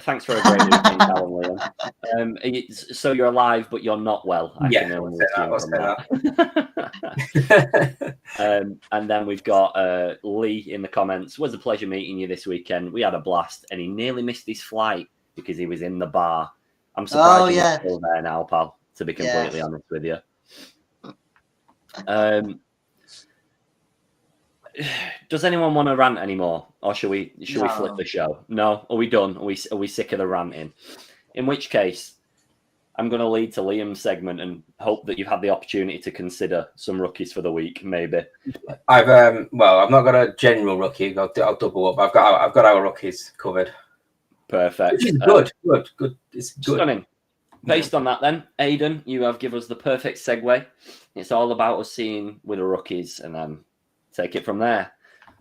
Thanks for a great evening, Alan, Liam. So you're alive, but you're not well. I can only assume from that. And then we've got Lee in the comments. It was a pleasure meeting you this weekend. We had a blast, and he nearly missed his flight because he was in the bar. I'm surprised he's still there now, pal, to be completely honest with you. Does anyone want to rant anymore, or should we flip the show? No, are we done? Are we sick of the ranting? In which case, I'm going to lead to Liam's segment and hope that you've had the opportunity to consider some rookies for the week. Maybe I've not got a general rookie. I'll double up. I've got our rookies covered. Perfect. Which is good. It's good. Stunning. Based on that, then, Aidan, you have given us the perfect segue. It's all about us seeing with the rookies, and then take it from there.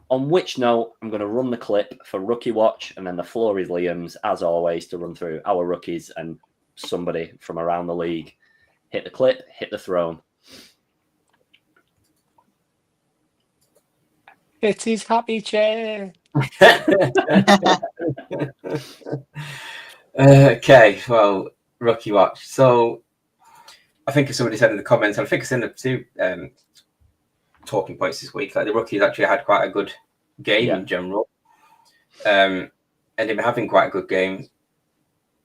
On which note, I'm going to run the clip for Rookie Watch, and then the floor is Liam's, as always, to run through our rookies and somebody from around the league. Hit the clip, hit the throne. It's his happy chair. Okay, well, Rookie Watch. So, I think as somebody said in the comments, I think it's in the two talking points this week. Like the rookies actually had quite a good game in general, and they've been having quite a good game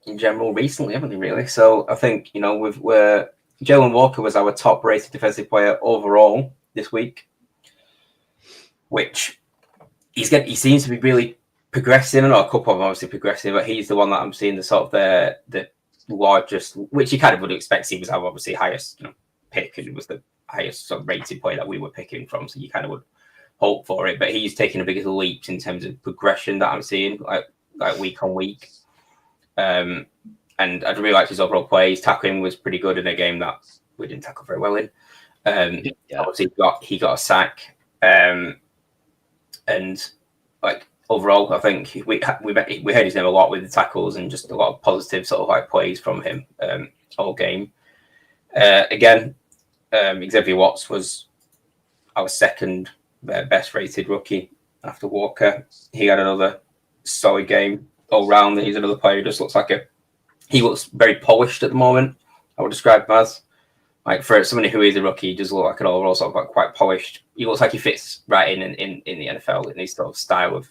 in general recently, haven't they? Really. So I think Jalen Walker was our top-rated defensive player overall this week, which he seems to be really progressing. I know a couple of them obviously progressing, but he's the one that I'm seeing the sort of the largest, which you kind of would expect. He was our obviously highest pick, and it was the highest sort of rated player that we were picking from, so you kind of would hope for it. But he's taking a bigger leap in terms of progression that I'm seeing, like week on week. And I'd really like his overall play. His tackling was pretty good in a game that we didn't tackle very well in. Obviously, he got a sack, and like overall, I think we heard his name a lot with the tackles and just a lot of positive sort of like plays from him all game. Again. Xavier Watts was our second best rated rookie after Walker. He had another solid game all round. He's another player who just looks like he looks very polished at the moment. I would describe him as, like, for somebody who is a rookie, he does look like an overall sort of like quite polished. He looks like he fits right in the NFL in his sort of style of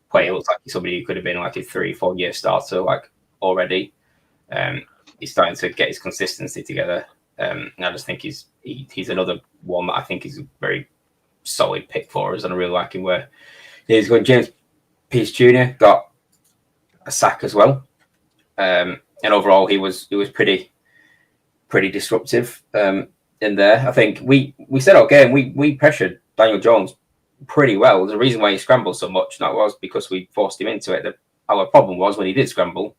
play. He looks like somebody who could have been like a 3-4 year starter like already. He's starting to get his consistency together. And I just think he's another one that I think is a very solid pick for us, and I really like him. Where he's going, James Peace Jr. got a sack as well. and overall he was pretty disruptive in there. I think we said okay, and we pressured Daniel Jones pretty well. There's a reason why he scrambled so much. And that was because we forced him into it. Our problem was when he did scramble,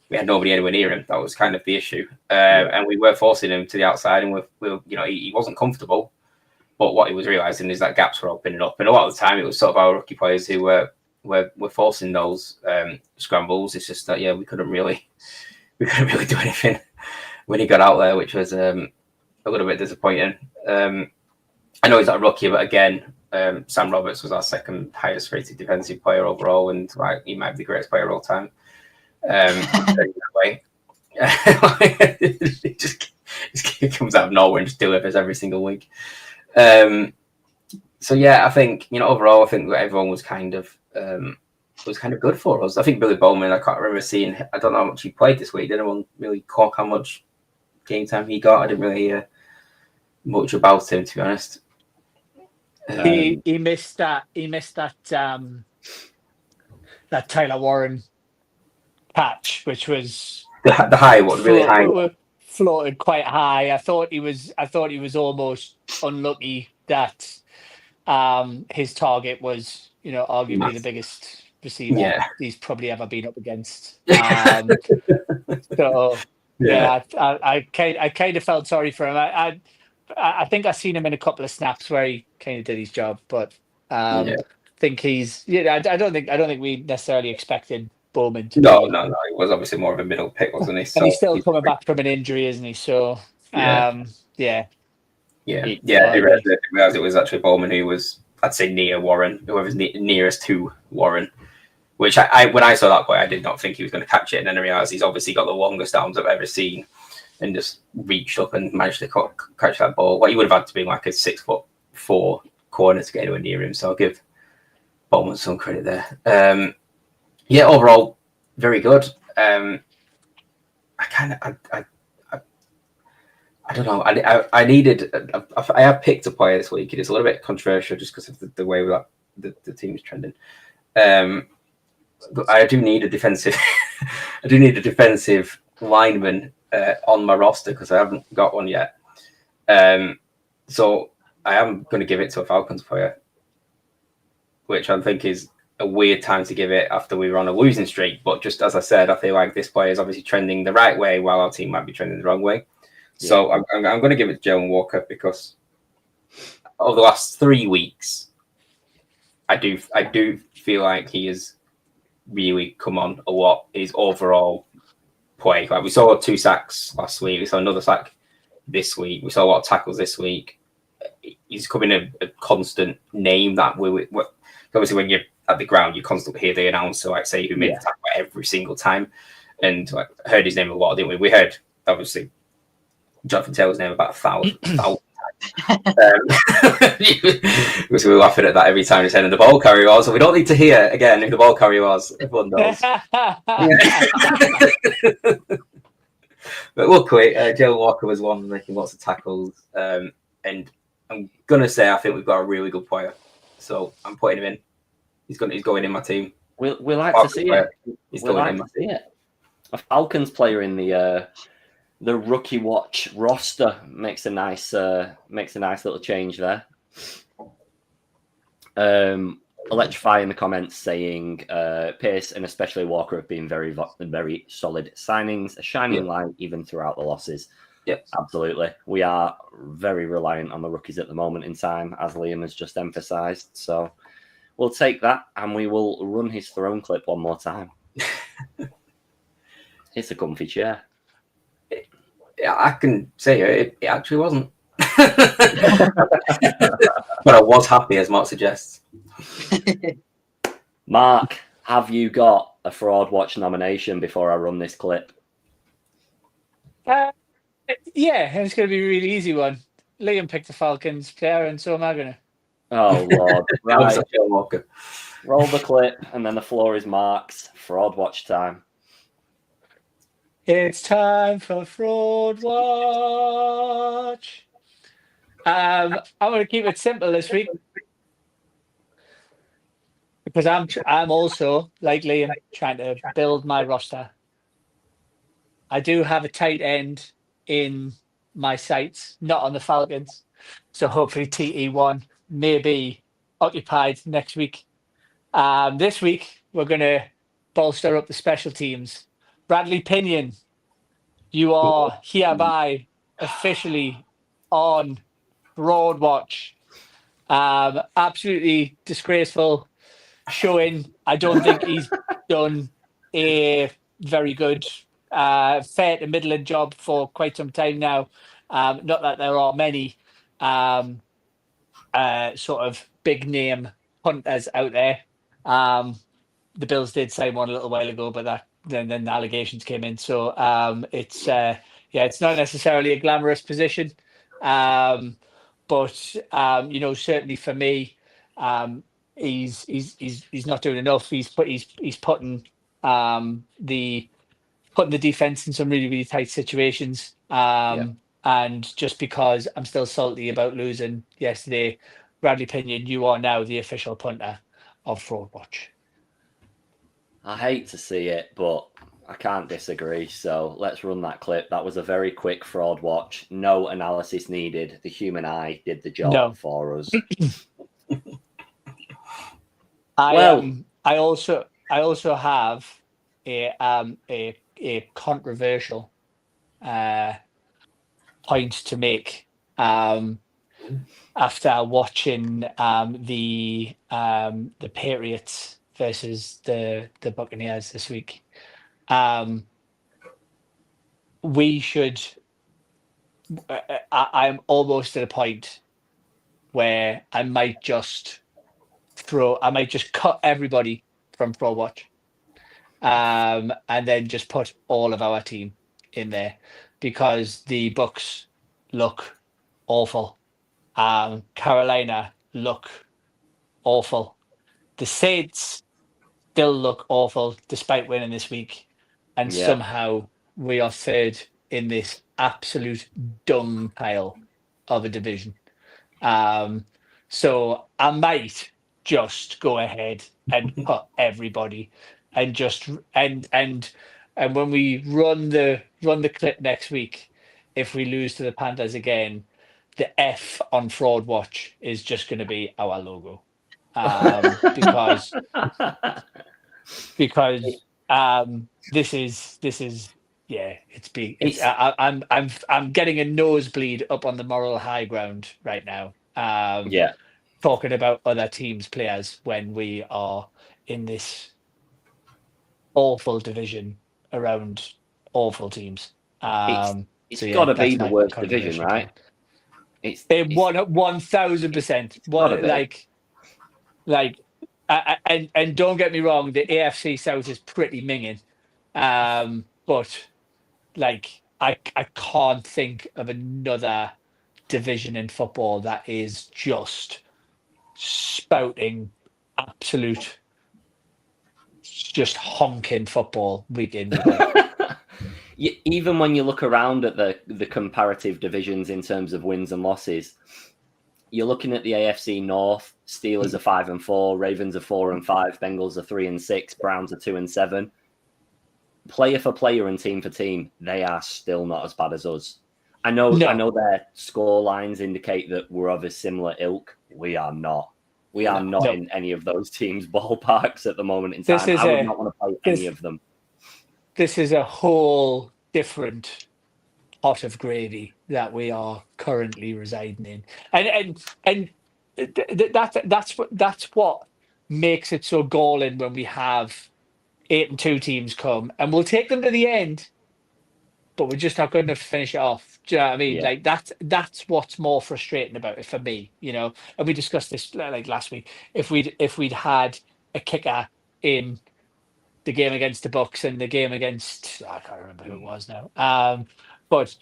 we had nobody anywhere near him. That was kind of the issue, and we were forcing him to the outside, and he wasn't comfortable. But what he was realizing is that gaps were opening up, and a lot of the time it was sort of our rookie players who were forcing those scrambles. It's just that we couldn't really do anything when he got out there, which was a little bit disappointing. I know he's not a rookie, but again, Sam Roberts was our second highest rated defensive player overall, and he might be the greatest player of all time. That way. It just comes out of nowhere and just delivers every single week. So I think overall, I think that everyone was kind of good for us. I think Billy Bowman, I can't remember seeing. I don't know how much he played this week. Did anyone really clock how much game time he got? I didn't really hear much about him, to be honest. He missed that. That Tyler Warren patch, which was the high one, really high. Floated quite high. I thought he was almost unlucky that his target was, arguably the biggest receiver he's probably ever been up against. So I kind of felt sorry for him. I think I've seen him in a couple of snaps where he kind of did his job, but think he's I don't think we necessarily expected Bowman to no, he was obviously more of a middle pick, wasn't he? So and he's still coming back from an injury, isn't he? So I didn't realize it was actually Bowman who was, I'd say, near Warren, whoever's nearest to Warren. Which I when I saw that play, I did not think he was going to catch it, and then I realized he's obviously got the longest arms I've ever seen, and just reached up and managed to catch that ball. Well, he would have had to be like a 6'4" corner to get anywhere near him. So I'll give Bowman some credit there. Overall, very good. I don't know. I have picked a player this week. It is a little bit controversial just because of the way that the team is trending. But I do need a defensive. I do need a defensive lineman on my roster because I haven't got one yet. So I am going to give it to a Falcons player, which I think is a weird time to give it after we were on a losing streak. But just as I said, I feel like this player is obviously trending the right way while our team might be trending the wrong way. Yeah. So I'm going to give it to Jalen Walker because over the last 3 weeks, I do feel like he has really come on a lot in his overall play. Like we saw 2 sacks last week. We saw another sack this week. We saw a lot of tackles this week. He's becoming a constant name that we obviously when you're at the ground, you constantly hear the announcer say who made the tackle every single time, and heard his name a lot, didn't we? We heard obviously Jonathan Taylor's name about 1,000 times. Because we were laughing at that every time he said, and the ball carrier was. So we don't need to hear again if the ball carrier was. Everyone knows. But luckily, Joe Walker was one making lots of tackles, and I'm gonna say I think we've got a really good player, so I'm putting him in. He's going in my team. We like to see it. He's going in my team. A Falcons player in the rookie watch roster makes a nice little change there. Electrify in the comments saying Pierce and especially Walker have been very, very solid signings, a shining light even throughout the losses. Yep, absolutely. We are very reliant on the rookies at the moment in time, as Liam has just emphasised. So we'll take that and we will run his throne clip one more time. It's a comfy chair. I can say it actually wasn't. But I was happy, as Mark suggests. Mark, have you got a Fraud Watch nomination before I run this clip? It's going to be a really easy one. Liam picked the Falcons player, and so am I going to. Oh, Lord. Right. Roll the clip, and then the floor is Mark's. Fraud Watch time. It's time for Fraud Watch. I'm going to keep it simple this week because I'm also, like Liam, trying to build my roster. I do have a tight end in my sights, not on the Falcons. So hopefully TE1 may be occupied next week. This week, we're going to bolster up the special teams. Bradley Pinion, you are hereby officially on Broad Watch. Absolutely disgraceful showing. I don't think he's done a very good, fair to middling job for quite some time now. Not that there are many sort of big name punters out there. The Bills did sign one a little while ago, but then the allegations came in. So it's it's not necessarily a glamorous position, but certainly for me, he's not doing enough. He's putting the defense in some really, really tight situations. And just because I'm still salty about losing yesterday, Bradley Pinion, you are now the official punter of Fraud Watch. I hate to see it, but I can't disagree. So let's run that clip. That was a very quick Fraud Watch. No analysis needed. The human eye did the job for us. I also have a controversial point to make after watching the Patriots versus the Buccaneers this week. We should. I'm almost at a point where I might just cut everybody from Pro Watch, and then just put all of our team in there because the Bucs look awful. Carolina look awful. The Saints still look awful despite winning this week, and somehow we are third in this absolute dung pile of a division. So I might just go ahead and cut everybody, and just and when we run the clip next week, if we lose to the Panthers again, the F on Fraud Watch is just going to be our logo, because this is it's big. I'm getting a nosebleed up on the moral high ground right now. Talking about other teams' players when we are in this awful division around awful teams. It's got to be the worst division, right? It's 1000%. And don't get me wrong, the AFC South is pretty minging, but like I can't think of another division in football that is just spouting absolute, just honking football week in, week out. Even when you look around at the comparative divisions in terms of wins and losses, you're looking at the AFC North. Steelers are 5-4, Ravens are 4-5, Bengals are 3-6, Browns are 2-7. Player for player and team for team, they are still not as bad as us. I know their score lines indicate that we're of a similar ilk. We are not. We are not in any of those teams' ballparks at the moment in time. I would not want to play any of them. This is a whole different pot of gravy that we are currently residing in, and that's what makes it so galling when we have 8-2 teams come, and we'll take them to the end, but we're just not good enough to finish it off. Do you know what I mean? Like that's what's more frustrating about it for me, And we discussed this like last week. If we'd had a kicker in the game against the Bucs and the game against, I can't remember who it was now. But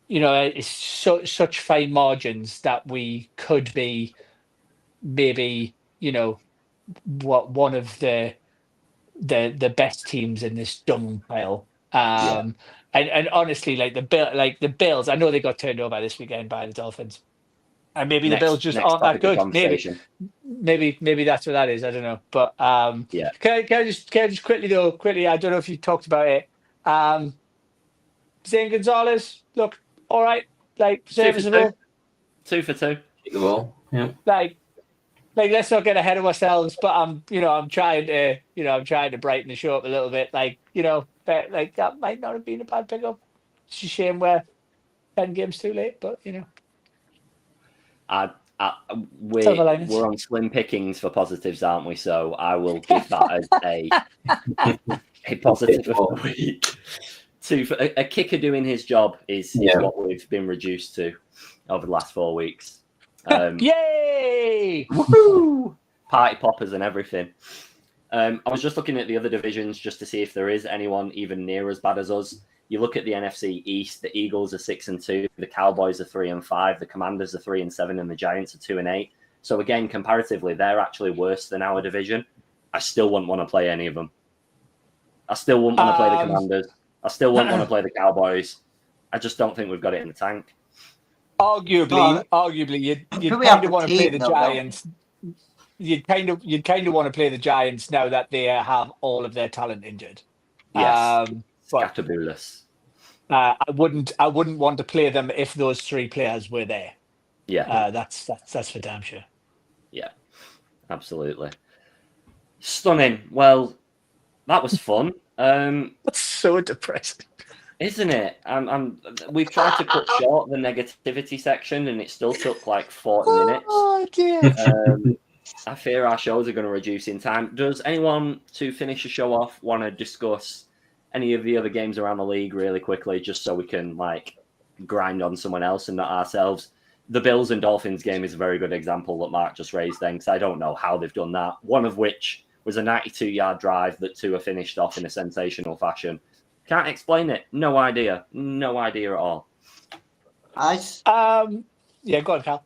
it's such fine margins that we could be maybe one of the best teams in this dung pile. And honestly, like the Bills, I know they got turned over this weekend by the Dolphins. And maybe the Bills just aren't that good. Maybe that's what that is. I don't know. But can I just quickly, I don't know if you talked about it. Zane Gonzalez, look, all right, like 2 for 2. serviceable. 2 for 2. Kick the ball. Yeah. Like let's not get ahead of ourselves. But I'm trying to brighten the show up a little bit. But like that might not have been a bad pickup. It's a shame we're 10 games too late, but I, Silver we're linings. on slim pickings for positives, aren't we? So I will give that as a positive of the week. A kicker doing his job is what we've been reduced to over the last 4 weeks. Yay! Woohoo! Party poppers and everything. I was just looking at the other divisions just to see if there is anyone even near as bad as us. You look at the NFC East, the Eagles are 6-2, the Cowboys are 3-5, the Commanders are 3-7, and the Giants are 2-8. So again, comparatively, they're actually worse than our division. I still wouldn't want to play any of them. I still wouldn't want to play the Commanders. I still wouldn't want to play the Cowboys. I just don't think we've got it in the tank. Arguably, you'd kind of want to play the Giants. You'd kind of want to play the Giants now that they have all of their talent injured. Yes, Scatterbullous. I wouldn't want to play them if those 3 players were there. Yeah, that's for damn sure. Yeah, absolutely. Stunning. Well, that was fun. That's so depressing, isn't it? We've tried to cut short the negativity section, and it still took like 40 minutes. Oh dear. I fear our shows are going to reduce in time. Does anyone, to finish the show off, want to discuss any of the other games around the league really quickly, just so we can grind on someone else and not ourselves? The Bills and Dolphins game is a very good example that Mark just raised then, because I don't know how they've done that. One of which was a 92-yard drive that Tua finished off in a sensational fashion. Can't explain it. No idea. No idea at all. Yeah, go on, Cal.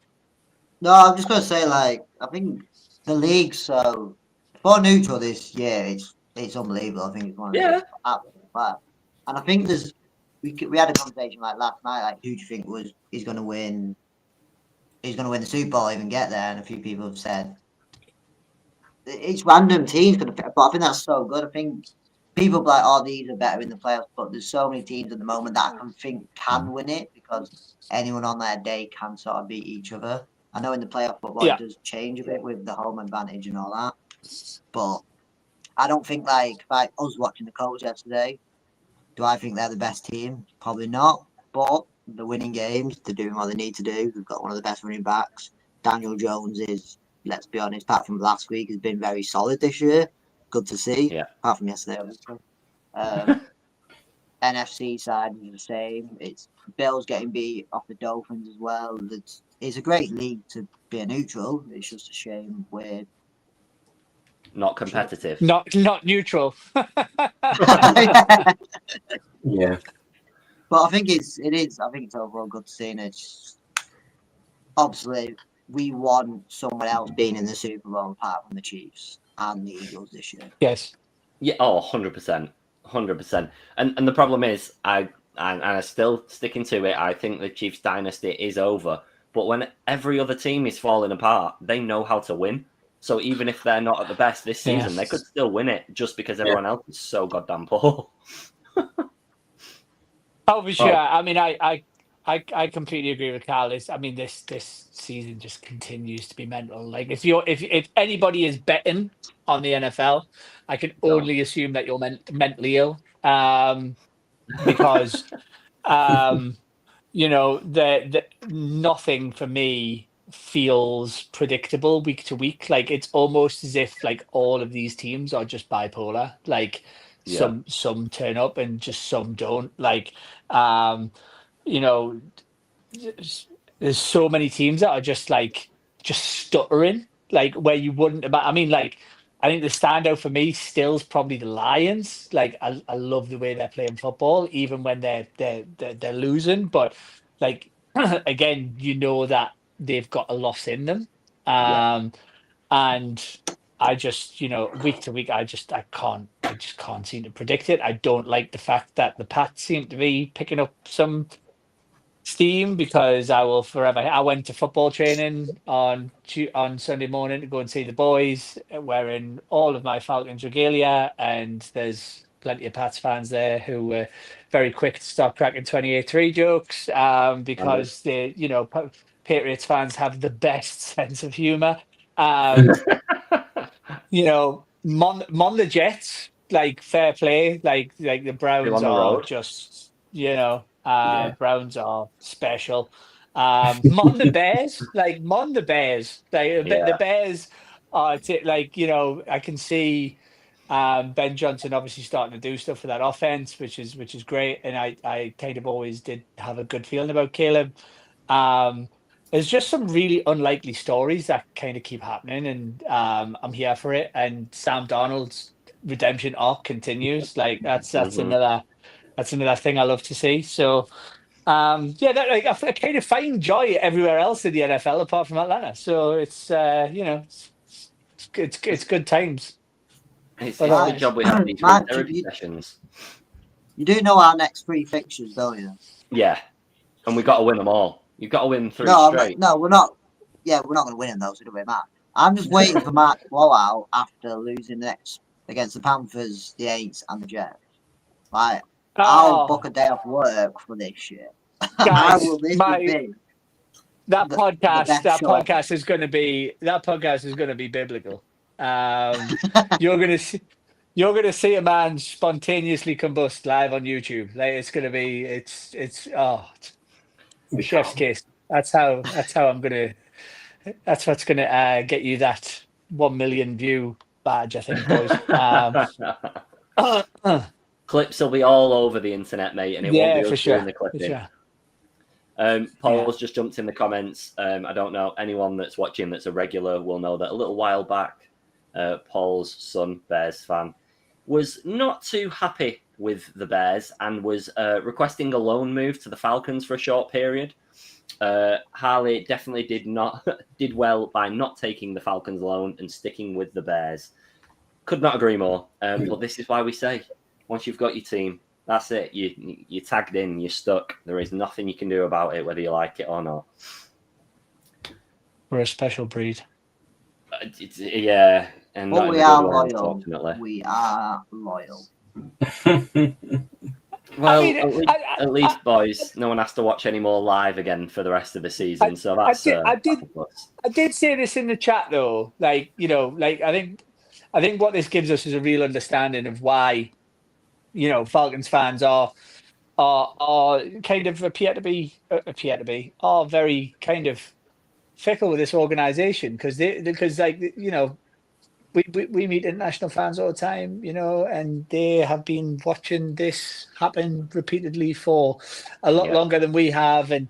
No, I'm just going to say, I think the league, so for neutral this year, it's unbelievable. I think it's one of the absolute fire. And I think we had a conversation last night, who do you think is going to win? He's going to win the Super Bowl, even get there. And a few people have said it's random teams going to, but I think that's so good. I think people be like, oh, these are better in the playoffs, but there's so many teams at the moment that I can win it because anyone on their day can sort of beat each other. I know in the playoff football it does change a bit with the home advantage and all that, but I don't think like us watching the Colts yesterday. Do I think they're the best team? Probably not. But they're winning games. They're doing what they need to do. We've got one of the best running backs. Daniel Jones is, let's be honest, apart from last week, has been very solid this year. Good to see. Yeah. Apart from yesterday, obviously. NFC side is the same. It's Bills getting beat off the Dolphins as well. It's a great league to be a neutral. It's just a shame we're not competitive. Not neutral. Yeah. But I think it is. I think it's overall good to see. And it's obviously we want someone else being in the Super Bowl apart from the Chiefs and the Eagles this year. Yes. Yeah. Oh, 100%. 100%. And the problem is, I'm still sticking to it. I think the Chiefs dynasty is over. But when every other team is falling apart, they know how to win. So even if they're not at the best this season, they could still win it just because everyone else is so goddamn poor. Oh, for sure. I mean, I completely agree with Carl. This season just continues to be mental. Like if anybody is betting on the NFL, I can only assume that you're mentally ill. Because the nothing for me feels predictable week to week. Like it's almost as if like all of these teams are just bipolar. Like some turn up and just some don't. Like there's so many teams that are just stuttering, like where you wouldn't about. I mean, like I think the standout for me still is probably the Lions. Like I love the way they're playing football, even when they're losing. But like again, that they've got a loss in them. And I just, week to week, I just can't seem to predict it. I don't like the fact that the Pats seem to be picking up some steam because I will forever. I went to football training on Sunday morning to go and see the boys, wearing all of my Falcons regalia, and there's plenty of Pats fans there who were very quick to start cracking 28-3 jokes because they, Patriots fans have the best sense of humor. Mon the Jets, like fair play, like the Browns on the are road. just, Browns are special. Mon the Bears, the Bears are I can see Ben Johnson obviously starting to do stuff for that offense, which is great, and I kind of always did have a good feeling about Caleb. There's just some really unlikely stories that kind of keep happening, and I'm here for it. And Sam Darnold's redemption arc continues. Like that's another thing I love to see. So I kind of find joy everywhere else in the NFL apart from Atlanta. So it's it's good times. It's a good job we have these therapy sessions. You do know our next 3 fixtures, don't you? Yeah, and we've got to win them all. You've got to win 3 straight. No, we're not. Yeah, we're not going to win in those. It don't really matter. I'm just waiting for Mark's blowout after losing next against the Panthers, the Aints, and the Jets. Like, I'll book a day off work for this shit. Guys, that podcast is going to be biblical. You're going to see a man spontaneously combust live on YouTube. Like it's going to be it's chef's kiss. That's what's gonna get you that 1 million view badge, I think, boys. Clips will be all over the internet, mate, and it won't be us doing the clipping. Paul's just jumped in the comments. I don't know, anyone that's watching that's a regular will know that a little while back, Paul's son, Bears fan, was not too happy with the Bears and was requesting a loan move to the Falcons for a short period. Harley definitely did well by not taking the Falcons loan and sticking with the Bears. Could not agree more. But this is why we say, once you've got your team, that's it. You're tagged in, you're stuck. There is nothing you can do about it, whether you like it or not. We're a special breed. And but we are loyal. We are loyal. Well, at least, boys, no one has to watch any more live again for the rest of the season. So that's I did say this in the chat though. I think what this gives us is a real understanding of why, Falcons fans are kind of appear to be very kind of fickle with this organization because we meet international fans all the time, and they have been watching this happen repeatedly for a lot longer than we have. And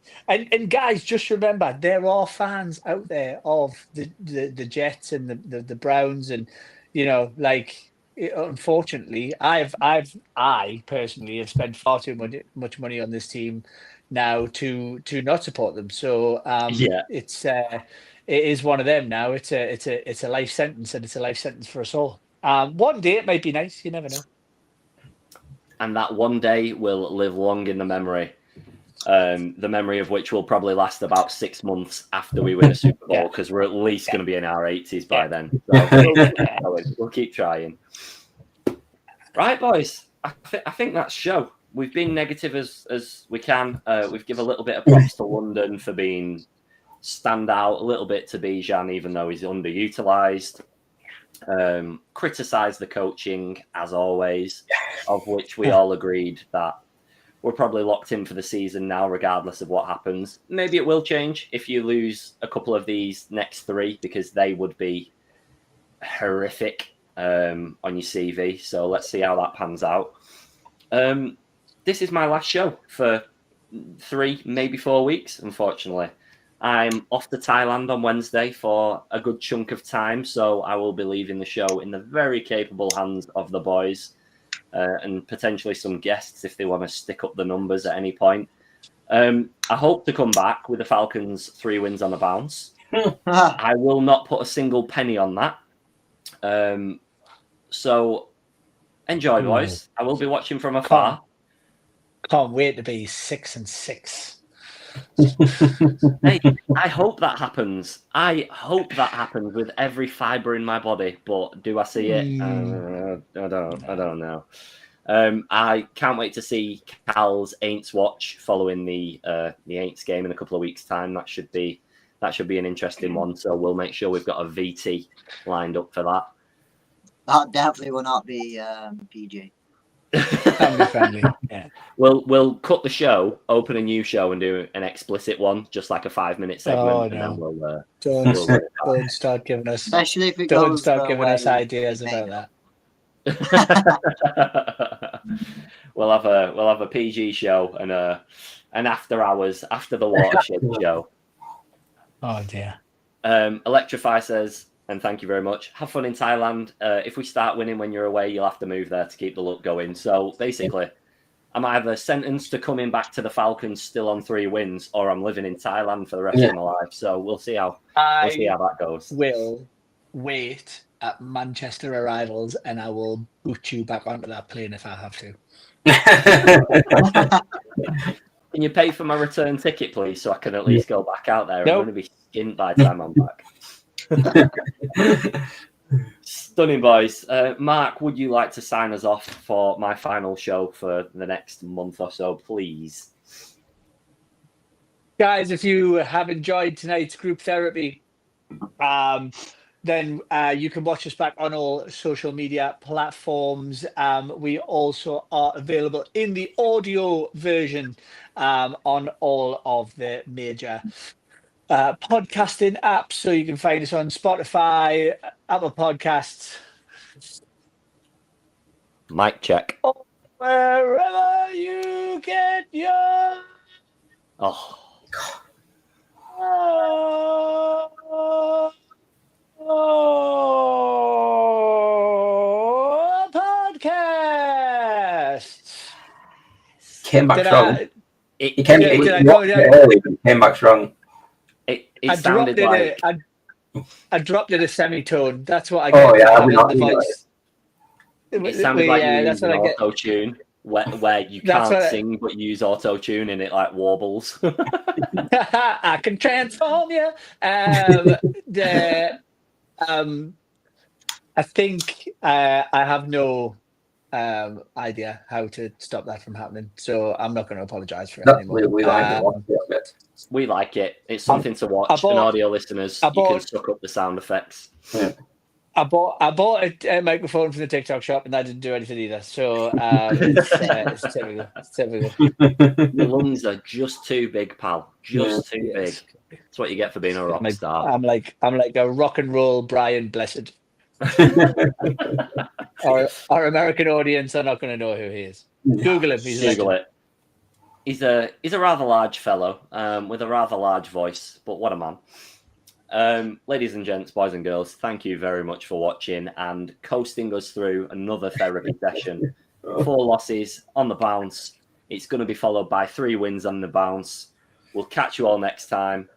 guys, just remember, there are fans out there of the Jets and the Browns, and unfortunately, I personally have spent far too much money on this team now to not support them. So it is one of them now. It's a life sentence, and it's a life sentence for us all. One day it might be nice. You never know. And that one day will live long in the memory. The memory of which will probably last about 6 months after we win a Super Bowl, because we're at least going to be in our 80s by then. So we'll keep trying. Right, boys. I think that's show. We've been negative as we can. We've given a little bit of props to London for being stand out, a little bit to Bijan, even though he's underutilized. Criticize the coaching, as always, of which we all agreed that we're probably locked in for the season now, regardless of what happens. Maybe it will change if you lose a couple of these next 3, because they would be horrific on your CV. So let's see how that pans out. This is my last show for 3, maybe 4 weeks, unfortunately. I'm off to Thailand on Wednesday for a good chunk of time, so I will be leaving the show in the very capable hands of the boys and potentially some guests if they want to stick up the numbers at any point. I hope to come back with the Falcons 3 wins on the bounce. I will not put a single penny on that. So enjoy, boys. I will be watching from afar. Can't wait to be 6-6. Hey, I hope that happens. I hope that happens with every fibre in my body. But do I see it? I don't know. I can't wait to see Cal's Aints watch following the Aints game in a couple of weeks' time. That should be an interesting one. So we'll make sure we've got a VT lined up for that. That definitely will not be PG. Family friendly. Yeah. We'll cut the show, open a new show, and do an explicit one, just like a 5-minute segment, Oh, and then no. we'll Don't start giving us. Especially if it Don't goes start the giving way us ideas it may about go. that. we'll have a PG show and an after hours after the watershed show. Oh dear. Electrify says, and thank you very much. Have fun in Thailand. If we start winning when you're away, you'll have to move there to keep the luck going. So basically, I'm either sentenced to coming back to the Falcons still on 3 wins, or I'm living in Thailand for the rest of my life. So we'll see how that goes. Will wait at Manchester arrivals, and I will boot you back onto that plane if I have to. Can you pay for my return ticket, please, so I can at least go back out there? Nope. I'm going to be skint by the time I'm back. Stunning, boys. Mark, would you like to sign us off for my final show for the next month or so, please? Guys, if you have enjoyed tonight's group therapy, then you can watch us back on all social media platforms. We also are available in the audio version on all of the major podcasting apps. So you can find us on Spotify, Apple Podcasts. Mic check. Or wherever you get your podcasts. Came back strong. It came back strong. It sounded like I dropped it a semitone. That's what I Oh, get. yeah, for having the voice. it sounded like you that's use what I get. auto tune where you That's can't what sing but use auto tune and it like warbles. I can transform you. I think I have no idea how to stop that from happening, so I'm not going to apologize for it anymore. We like it. We like it. It's something to watch. And audio listeners, you can suck up the sound effects. Yeah. I bought a microphone from the TikTok shop, and that didn't do anything either. So it's typical. It's typical. Your lungs are just too big, pal. Just too big. That's what you get for being a rock star. I'm like a rock and roll Brian Blessed. Our American audience are not going to know who he is. Google him. Google it. He's a rather large fellow with a rather large voice, but what a man. Ladies and gents, boys and girls, thank you very much for watching and coasting us through another therapy session. 4 losses on the bounce. It's going to be followed by 3 wins on the bounce. We'll catch you all next time.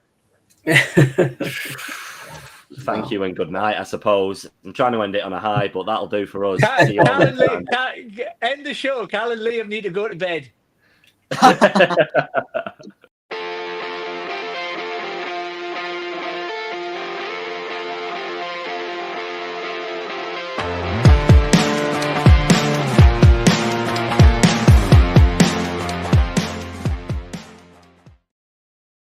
Thank you and good night, I suppose. I'm trying to end it on a high, but that'll do for us. See you all next time. End the show. Cal and Liam need to go to bed.